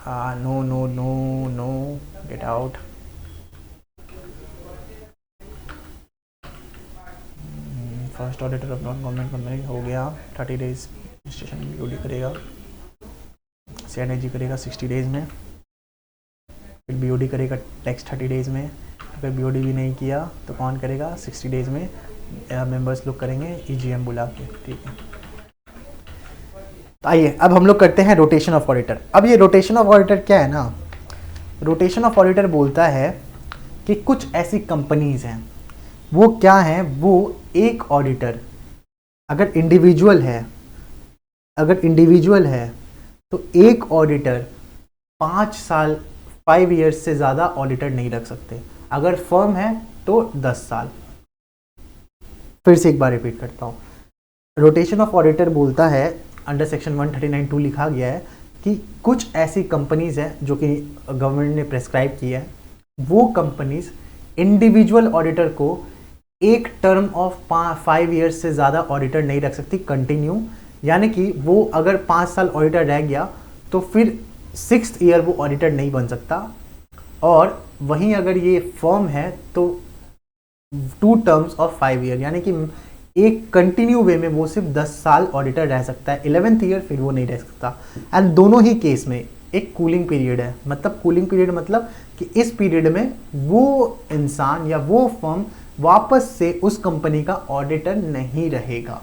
No no no no, get out. First auditor of non government company हो गया, 30 डेज रजिस्ट्रेशन BOD करेगा, C&AG करेगा 60 डेज में, फिर BOD करेगा नेक्स्ट 30 डेज में। अगर BOD भी नहीं किया तो कौन करेगा? 60 डेज में मेंबर्स लोग करेंगे EGM बुला के, ठीक है। तो आइए अब हम लोग करते हैं रोटेशन ऑफ ऑडिटर। अब ये रोटेशन ऑफ ऑडिटर क्या है ना? रोटेशन ऑफ ऑडिटर बोलता है कि कुछ ऐसी कंपनीज हैं, वो क्या हैं? वो एक ऑडिटर अगर इंडिविजुअल है तो एक ऑडिटर 5 साल 5 ईयर्स से ज़्यादा ऑडिटर नहीं रख सकते। अगर फर्म है तो 10 साल। फिर से एक बार रिपीट करता हूँ। रोटेशन ऑफ ऑडिटर बोलता है, अंडर सेक्शन 139(2) लिखा गया है कि कुछ ऐसी कंपनीज हैं जो कि गवर्नमेंट ने प्रेस्क्राइब की है, वो कंपनीज इंडिविजुअल ऑडिटर को एक टर्म ऑफ 5 ईयर्स से ज़्यादा ऑडिटर नहीं रख सकती कंटिन्यू। यानी कि वो अगर 5 साल ऑडिटर रह गया तो फिर 6th ईयर वो ऑडिटर नहीं बन सकता। और वहीं अगर ये फर्म है तो 2 टर्म्स ऑफ 5 ईयर, यानी कि एक कंटिन्यू वे में वो सिर्फ 10 साल ऑडिटर रह सकता है। 11th ईयर फिर वो नहीं रह सकता। एंड दोनों ही केस में एक कूलिंग पीरियड है। मतलब कूलिंग पीरियड मतलब कि इस पीरियड में वो इंसान या वो फर्म वापस से उस कंपनी का ऑडिटर नहीं रहेगा।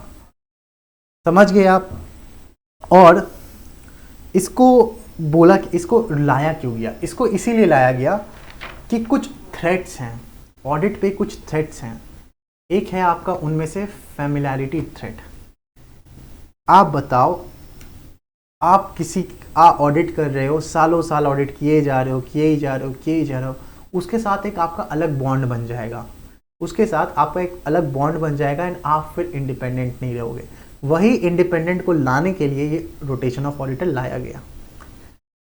समझ गए आप? और इसको बोला कि इसको लाया क्यों गया? इसको इसीलिए लाया गया कि कुछ थ्रेट्स हैं ऑडिट पे, कुछ थ्रेट्स हैं। एक है आपका उनमें से फैमिलियरिटी थ्रेट। आप बताओ, आप किसी ऑडिट कर रहे हो, सालों साल ऑडिट किए जा रहे हो, उसके साथ एक आपका अलग बॉन्ड बन जाएगा, उसके साथ आपका एक अलग बॉन्ड बन जाएगा एंड आप फिर इंडिपेंडेंट नहीं रहोगे। वही इंडिपेंडेंट को लाने के लिए ये रोटेशन ऑफ ऑडिटर लाया गया,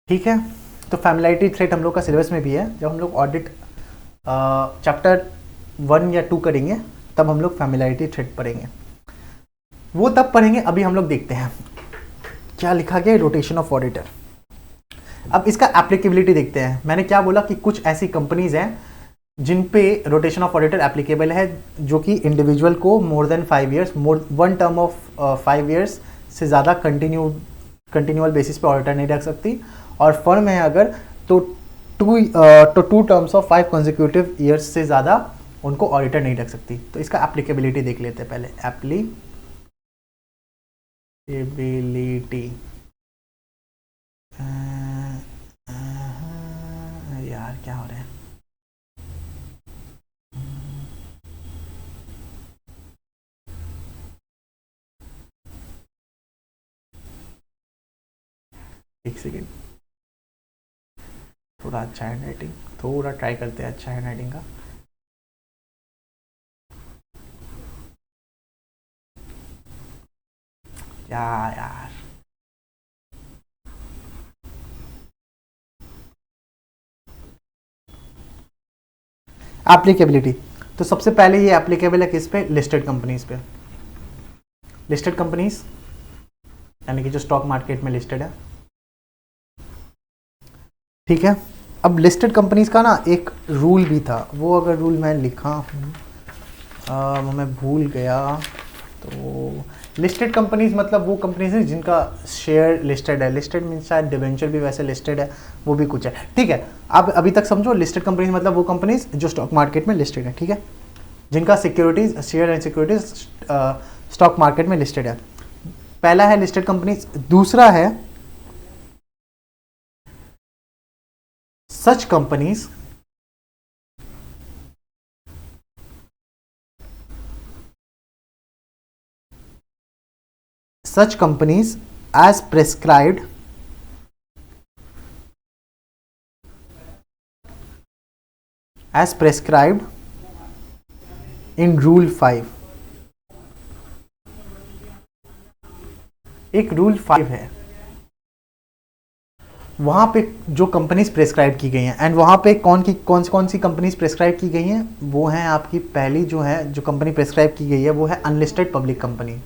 ठीक है। तो फैमिलियरिटी थ्रेट हम लोग का सिलेबस में भी है। जब हम लोग ऑडिट चैप्टर 1 या 2 करेंगे तब हम लोग फैमिलियरिटी थ्रेट पढ़ेंगे, वो तब पढ़ेंगे। अभी हम लोग देखते हैं क्या लिखा गया रोटेशन ऑफ ऑडिटर। अब इसका एप्लीकेबिलिटी देखते हैं। मैंने क्या बोला कि कुछ ऐसी कंपनीज हैं जिन पे रोटेशन ऑफ ऑडिटर एप्लीकेबल है, जो कि इंडिविजुअल को more than 5 years, 1 term of 5 years से ज़्यादा कंटिन्यूअल बेसिस पे ऑडिटर नहीं रख सकती। और फर्म है अगर तो 2 टर्म्स ऑफ 5 कंसेक्यूटिव ईयर्स से ज़्यादा उनको ऑडिटर नहीं रख सकती। तो इसका एप्लीकेबिलिटी देख लेते हैं पहले। एबिलिटी, यार क्या हो रहा है, एक सेकेंड, थोड़ा अच्छा हैंड राइटिंग, थोड़ा ट्राई करते हैं अच्छा हैंड राइटिंग का। क्या यार, एप्लीकेबिलिटी, तो सबसे पहले ये एप्लीकेबल है किस पे, लिस्टेड कंपनीज पे। लिस्टेड कंपनीज यानी कि जो स्टॉक मार्केट में लिस्टेड है, ठीक है। अब लिस्टेड कंपनीज का ना एक रूल भी था, वो अगर रूल मैं लिखा हूँ, मैं भूल गया। तो लिस्टेड कंपनीज मतलब वो कंपनीज हैं जिनका शेयर लिस्टेड है, लिस्टेड मीन शायद डिवेंचर भी वैसे लिस्टेड है, वो भी कुछ है, ठीक है। अब अभी तक समझो, लिस्टेड कंपनीज मतलब वो कंपनीज जो स्टॉक मार्केट में लिस्टेड है, ठीक है, जिनका securities, share and securities stock market में लिस्टेड है। पहला है लिस्टेड कंपनीज, दूसरा है such companies as prescribed in Rule 5। एक रूल 5 है, वहां पे जो कंपनीज प्रेस्क्राइब की गई हैं, एंड वहां पे कौन सी कंपनीज प्रेस्क्राइब की गई हैं, वो है आपकी पहली जो है, जो कंपनी प्रेस्क्राइब की गई है वो है unlisted public company.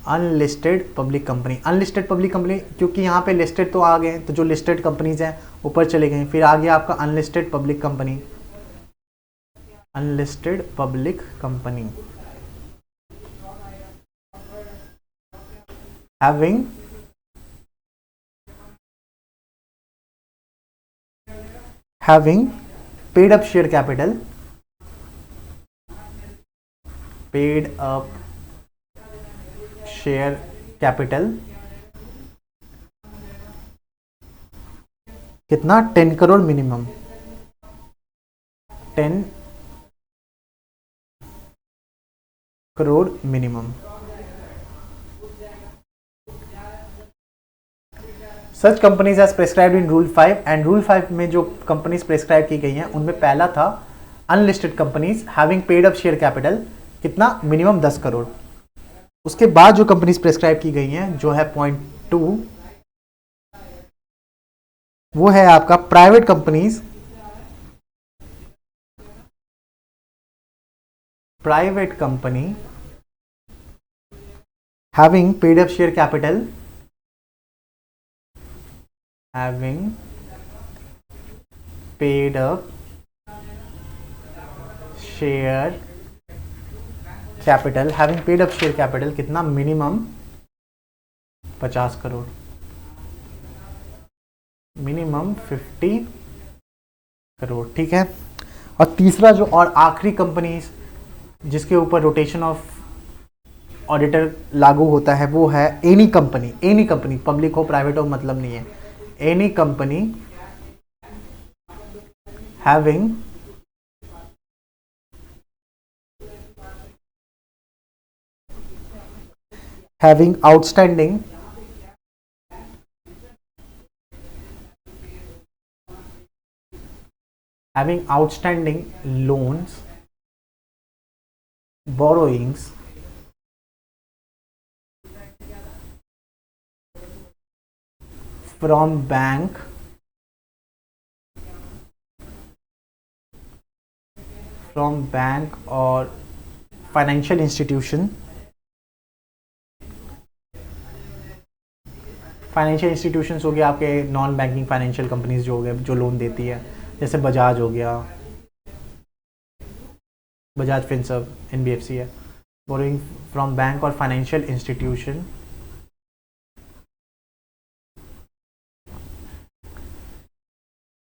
Unlisted public company, unlisted public company क्योंकि यहाँ पे लिस्टेड तो आ गए, तो जो लिस्टेड कंपनीज हैं ऊपर चले गए, फिर आ गया आपका unlisted public company. Unlisted public company having paid up share capital, paid up share capital कितना, 10 crore minimum, 10 crore minimum. Such companies as prescribed in rule 5, and rule 5 में जो कंपनीज प्रेस्क्राइब की गई हैं उनमें पहला था unlisted companies having paid up share capital कितना, मिनिमम 10 करोड़। उसके बाद जो कंपनीज प्रेस्क्राइब की गई हैं जो है पॉइंट 2, वो है आपका private companies, private company having paid up share capital, having paid up share capital, having paid up share capital कितना, मिनिमम 50 करोड़, मिनिमम 50 करोड़, ठीक है। और तीसरा जो और आखिरी कंपनी जिसके ऊपर रोटेशन ऑफ ऑडिटर लागू होता है वो है any company, any company, public हो प्राइवेट हो मतलब नहीं है, any company having outstanding loans, borrowings from bank और फाइनेंशियल इंस्टीट्यूशन, फाइनेंशियल इंस्टीट्यूशंस हो गया आपके नॉन बैंकिंग फाइनेंशियल कंपनीज जो हो गए जो लोन देती है, जैसे बजाज हो गया, बजाज फिनसर्व, एनबीएफसी है, बोरोइंग फ्रॉम बैंक और financial institution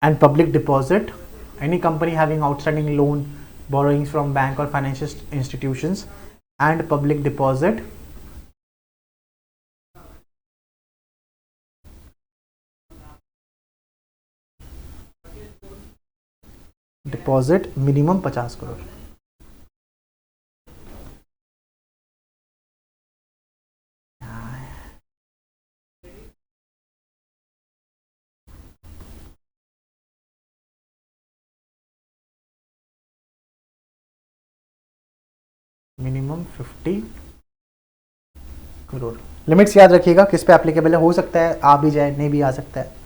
and public deposit, any company having outstanding loan, borrowings from bank or financial institutions and public deposit deposit minimum 50 crore. Minimum 50 crore. Limits याद रखिएगा किस पे एप्लीकेबल है, हो सकता है आ भी जाए, नहीं भी आ सकता है।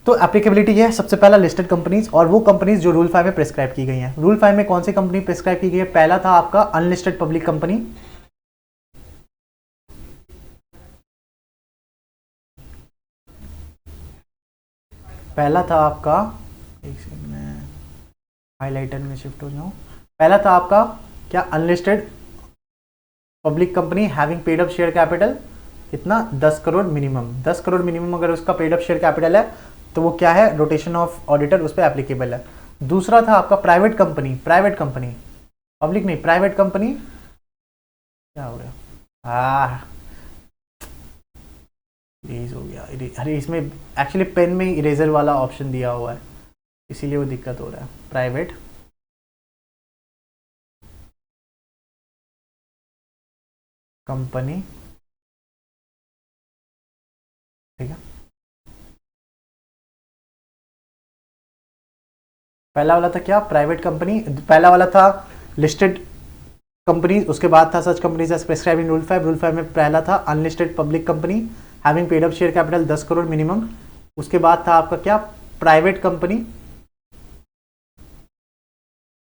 तो एप्लीकेबिलिटी है सबसे पहला लिस्टेड कंपनीज, और वो कंपनीज जो रूल 5 में प्रिस्क्राइब की गई हैं। रूल 5 में कौन सी कंपनी प्रिस्क्राइब की गई है? पहला था आपका अनलिस्टेड पब्लिक कंपनी, पहला था आपका, एक सेकंड में हाइलाइटर में शिफ्ट हो जाऊं, पहला था आपका क्या? Unlisted public company having paid up share capital कितना? 10 करोड़ मिनिमम। 10 करोड़ मिनिमम अगर उसका पेड अप शेयर कैपिटल है तो वो क्या है? रोटेशन ऑफ ऑडिटर उस पर एप्लीकेबल है। दूसरा था आपका प्राइवेट कंपनी, पब्लिक नहीं, प्राइवेट कंपनी, क्या हो गया? इरेज हो गया। अरे इसमें एक्चुअली पेन में इरेजर वाला ऑप्शन दिया हुआ है, इसीलिए वो दिक्कत हो रहा है। प्राइवेट कंपनी, ठीक है। पहला वाला था क्या? Private company. पहला वाला था लिस्टेड कंपनी, उसके बाद था such companies as prescribed in rule 5। Rule 5 में पहला था unlisted public company having paid up share capital 10 crore minimum. उसके बाद था आपका क्या? Private company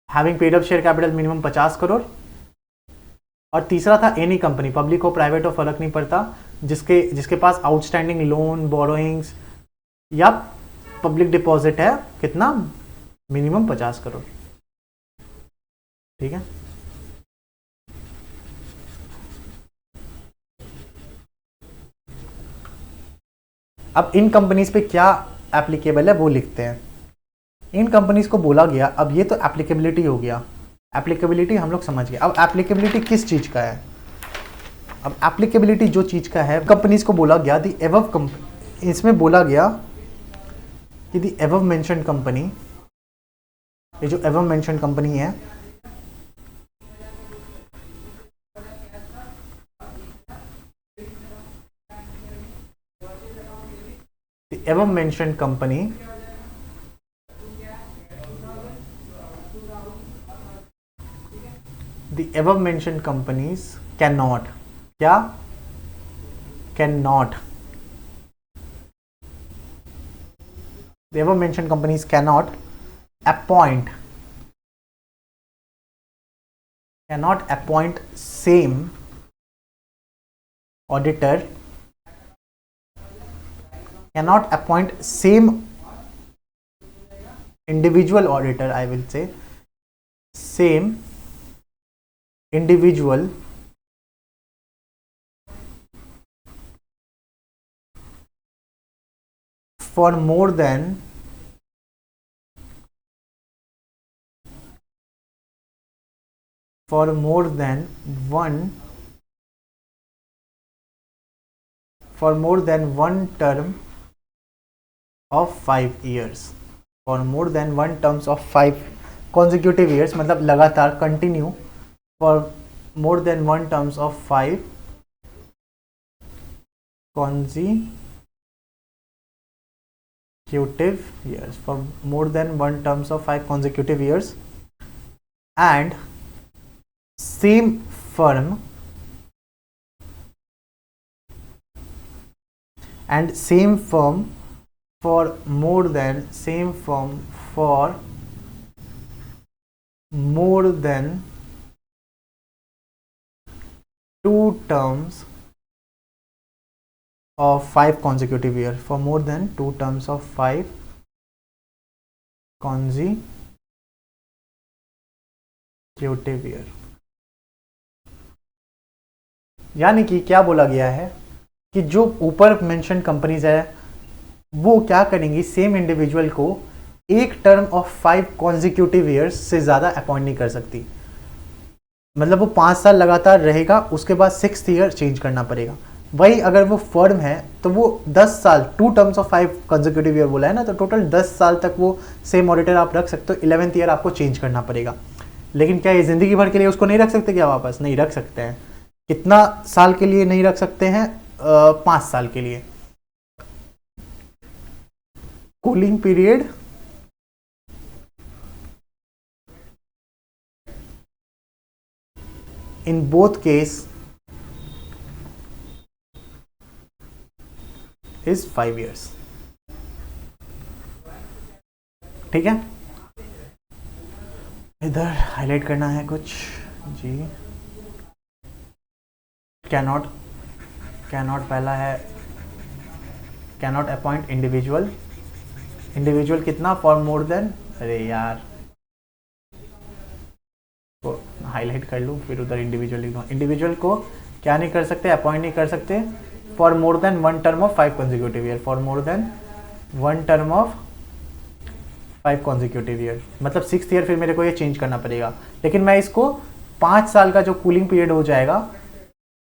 having paid up share capital minimum 50 crore. और तीसरा था एनी कंपनी, पब्लिक हो प्राइवेट हो फर्क नहीं पड़ता, जिसके पास आउटस्टैंडिंग लोन, बोरोइंग्स या पब्लिक डिपॉजिट है कितना? मिनिमम 50 करोड़, ठीक है। अब इन कंपनीज पे क्या एप्लीकेबल है वो लिखते हैं। इन कंपनीज को बोला गया, अब ये तो एप्लीकेबिलिटी हो गया, एप्लीकेबिलिटी हम लोग समझ गए। अब एप्लीकेबिलिटी किस चीज का है? अब एप्लीकेबिलिटी जो चीज का है, कंपनीज को बोला गया दी एबव, इसमें बोला गया कि दी एबव मेंशन्ड कंपनी, ये जो एबव मेंशन्ड कंपनी है, the above mentioned company the above mentioned companies cannot, क्या? cannot, the above mentioned companies cannot appoint same auditor, cannot appoint same individual auditor, I will say same individual for more than one term of 5 years, for more than one terms of 5 consecutive years, मतलब लगातार continue, for more than one terms of 5 consecutive years, for more than one terms of 5 consecutive years, and same firm for more than two terms of 5 consecutive years, for more than 2 terms of 5 consecutive year। यानी कि क्या बोला गया है कि जो ऊपर mention companies है वो क्या करेंगी? सेम इंडिविजुअल को एक टर्म ऑफ 5 कॉन्जिक्यूटिव ईयर्स से ज़्यादा अपॉइंट नहीं कर सकती। मतलब वो 5 साल लगातार रहेगा, उसके बाद 6th ईयर चेंज करना पड़ेगा। वही अगर वो फर्म है तो वो 10 साल, 2 terms of 5 कंसेक्यूटिव ईयर बोला है ना, तो टोटल 10 साल तक वो सेम ऑडिटर आप रख सकते हो। 11th ईयर आपको चेंज करना पड़ेगा। लेकिन क्या ये ज़िंदगी भर के लिए उसको नहीं रख सकते क्या वापस? नहीं रख सकते हैं। कितना साल के लिए नहीं रख सकते हैं? 5 साल के लिए। Cooling period in both case is 5 years। ठीक है, इधर हाईलाइट करना है कुछ जी। कैनॉट, कैनॉट पहला है, कैनॉट अपॉइंट इंडिविजुअल। इंडिविजुअल कितना? फॉर मोर देन, अरे यार को हाईलाइट कर लूँ फिर उधर इंडिविजुअल लिख दूँ। इंडिविजुअल को क्या नहीं कर सकते? अपॉइंट नहीं कर सकते for more than 1 term of 5 consecutive year. For more than 1 term of 5 consecutive year, मतलब 6th ईयर फिर मेरे को ये चेंज करना पड़ेगा। लेकिन मैं इसको 5 साल का जो कूलिंग पीरियड हो जाएगा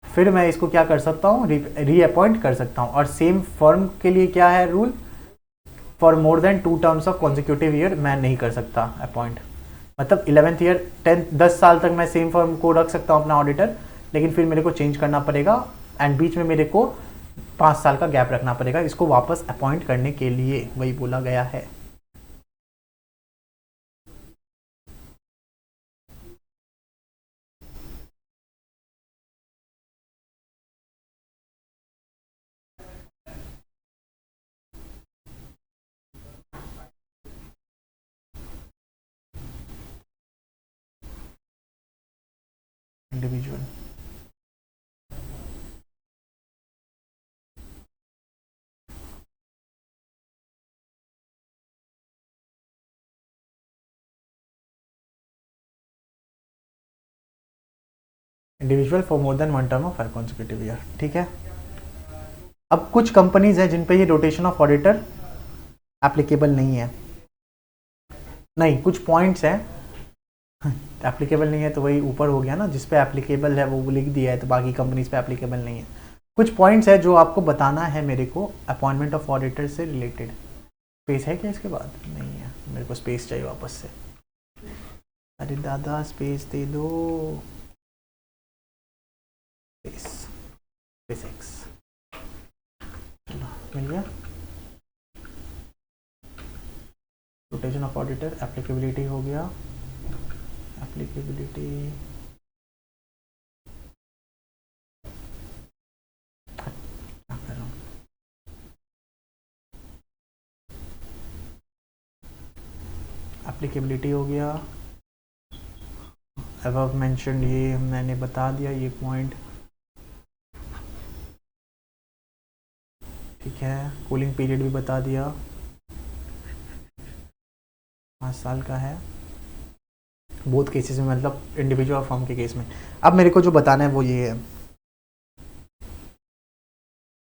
फिर मैं इसको क्या कर सकता हूँ? री अपॉइंट कर सकता हूँ। और सेम फर्म के लिए क्या है rule? For more than 2 terms of consecutive year मैं नहीं कर सकता अपॉइंट। मतलब 11th ईयर 10 साल तक मैं सेम फर्म को रख सकता हूँ अपना ऑडिटर, लेकिन फिर मेरे को चेंज करना पड़ेगा एंड बीच में मेरे को 5 साल का गैप रखना पड़ेगा इसको वापस अपॉइंट करने के लिए, वही बोला गया है। Individual, individual for more than 1 term of 5 consecutive year. ठीक है, अब कुछ कंपनीज हैं जिन पे ये रोटेशन ऑफ ऑडिटर एप्लीकेबल नहीं है। नहीं, कुछ पॉइंट्स हैं एप्लीकेबल नहीं है, तो वही ऊपर हो गया ना, जिस पे एप्लीकेबल है वो लिख दिया है, तो बाकी कंपनीज पे एप्लीकेबल नहीं है। कुछ पॉइंट्स है जो आपको बताना है मेरे को अपॉइंटमेंट ऑफ ऑडिटर से रिलेटेड। स्पेस है क्या इसके बाद? नहीं है, मेरे को स्पेस चाहिए वापस से। अरे दादा स्पेस दे दो, स्पेस, स्पेस एक्स, चलो मिल गया। रोटेशन ऑफ ऑडिटर, एप्लीकेबिलिटी हो गया, एप्लीकेबिलिटी एप्लीकेबिलिटी हो गया। अबव मेंशन्ड ये मैंने बता दिया, ये पॉइंट ठीक है। कूलिंग पीरियड भी बता दिया, 5 साल का है बोथ केसेस में, मतलब इंडिविजुअल और फर्म के केस में। अब मेरे को जो बताना है वो ये है,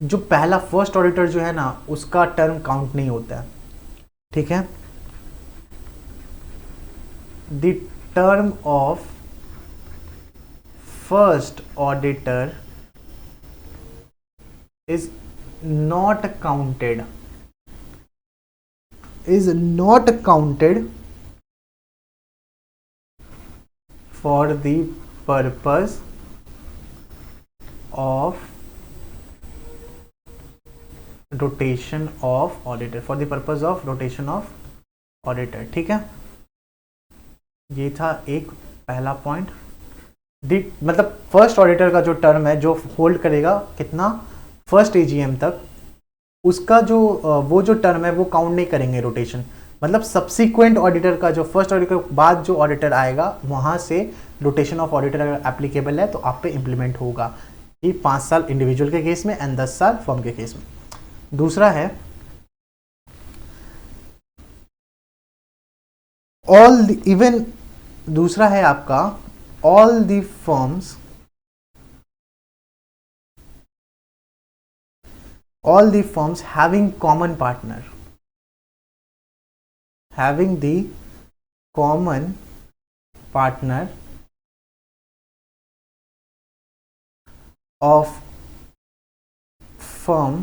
जो पहला फर्स्ट ऑडिटर जो है ना उसका टर्म काउंट नहीं होता है। ठीक है, the term of first auditor is not counted, is not counted for the purpose of rotation of auditor, for the purpose of rotation of auditor। ठीक है, ये था एक पहला पॉइंट। मतलब फर्स्ट ऑडिटर का जो टर्म है जो होल्ड करेगा कितना, फर्स्ट एजीएम तक, उसका जो वो जो टर्म है वो काउंट नहीं करेंगे रोटेशन। मतलब सब्सिक्वेंट ऑडिटर का जो फर्स्ट ऑडिटर के बाद जो ऑडिटर आएगा वहां से रोटेशन ऑफ ऑडिटर अगर एप्लीकेबल है तो आप पे इंप्लीमेंट होगा। ये 5 साल इंडिविजुअल के केस में एंड 10 साल फर्म के केस में। दूसरा है इवन दूसरा है आपका all the firms, all the firms having common partner, having the common partner of firm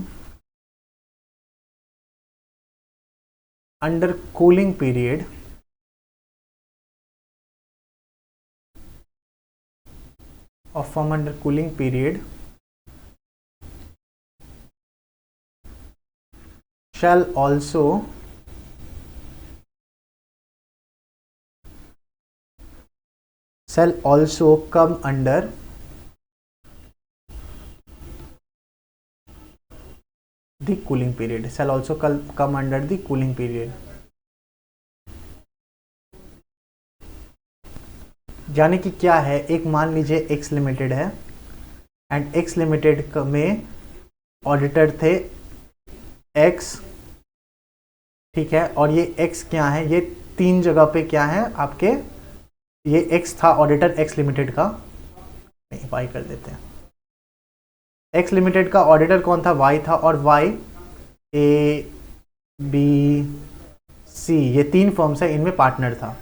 under cooling period shall also come under the cooling period, shall also come under the cooling period। यानी कि क्या है, एक मान लीजिए X limited है and X limited में auditor थे X, ठीक है, और ये X क्या है, ये 3 जगह पे क्या है आपके, ये X था ऑडिटर X लिमिटेड का, नहीं Y कर देते हैं, X लिमिटेड का ऑडिटर कौन था, Y था, और Y A B C ये 3 फर्म्स है, इनमें पार्टनर था।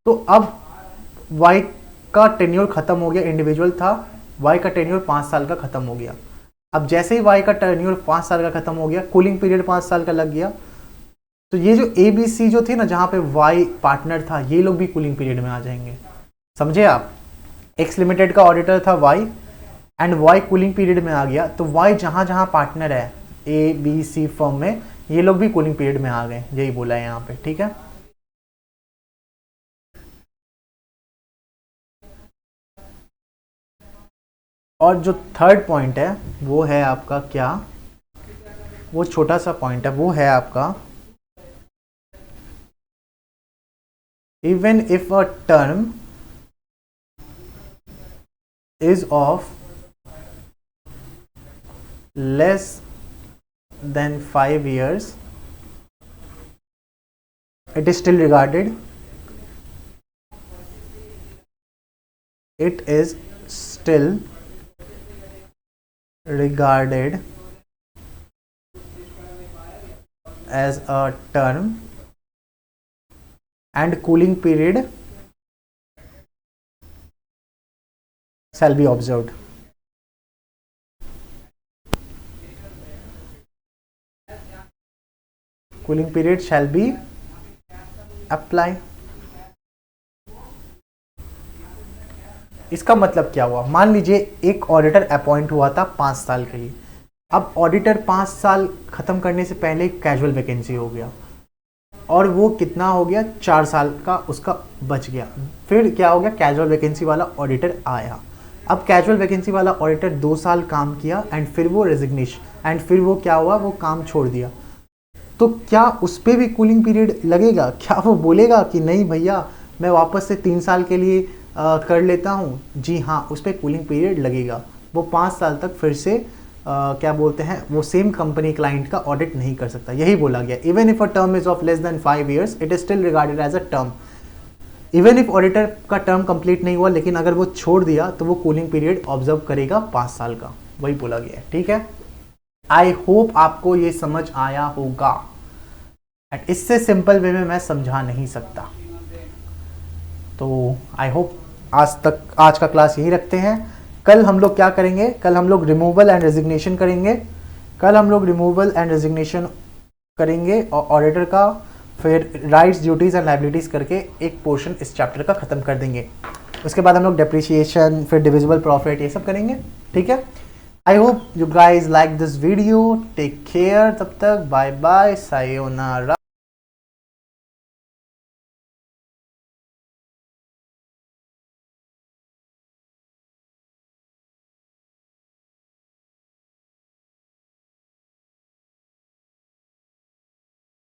तो अब Y का टेन्योर खत्म हो गया, इंडिविजुअल था, Y का टेन्योर 5 साल का खत्म हो गया। अब जैसे ही Y का टेन्योर 5 साल का खत्म हो गया, कूलिंग पीरियड 5 साल का लग गया, तो ये जो ABC जो थे ना, जहां पे Y पार्टनर था, ये लोग भी कूलिंग पीरियड में आ जाएंगे। समझे आप, X लिमिटेड का ऑडिटर था Y and Y cooling period में आ गया, तो Y जहां जहां पार्टनर है ABC फर्म में, ये लोग भी कूलिंग पीरियड में आ गए, यही बोला है यहाँ पे, ठीक है। और जो थर्ड पॉइंट है वो है आपका क्या, वो छोटा सा पॉइंट है, वो है आपका even if a term is of less than 5 years, it is still regarded as a term and cooling period shall be observed। Cooling period shall be apply. इसका मतलब क्या हुआ, मान लीजिए एक ऑडिटर अपॉइंट हुआ था 5 साल के लिए, अब ऑडिटर 5 साल खत्म करने से पहले कैजुअल वैकेंसी हो गया, और वो कितना हो गया, 4 साल का उसका बच गया। फिर क्या हो गया, कैजुअल वैकेंसी वाला ऑडिटर आया, अब कैजुअल वैकेंसी वाला ऑडिटर 2 साल काम किया एंड फिर वो रेजिग्नेशन, एंड फिर वो क्या हुआ, वो काम छोड़ दिया, तो क्या उस पर भी कूलिंग पीरियड लगेगा? क्या वो बोलेगा कि नहीं भैया मैं वापस से 3 साल के लिए कर लेता हूँ? जी हाँ, उस पर कूलिंग पीरियड लगेगा। वो 5 साल तक फिर से क्या बोलते हैं, वो सेम कंपनी क्लाइंट का ऑडिट नहीं कर सकता, यही बोला गया। Even if a term is of less than 5 years, it is still regarded as a term. Even if auditor का टर्म कंप्लीट नहीं हुआ, लेकिन अगर वो छोड़ दिया तो वो कूलिंग पीरियड ऑब्जर्व करेगा 5 साल का, वही बोला गया है, ठीक है। आई होप आपको ये समझ आया होगा, एंड इससे सिंपल वे में मैं समझा नहीं सकता। तो आई होप आज का क्लास यही रखते हैं। कल हम लोग क्या करेंगे, कल हम लोग रिमूवल एंड रेजिग्नेशन करेंगे, और ऑडिटर का, फिर राइट्स ड्यूटीज एंड लायबिलिटीज करके एक पोर्शन इस चैप्टर का खत्म कर देंगे। उसके बाद हम लोग डेप्रिसिएशन, फिर डिविजिबल प्रॉफिट, ये सब करेंगे, ठीक है। I hope you guys like this video. Take care. तब तक bye bye. Sayonara.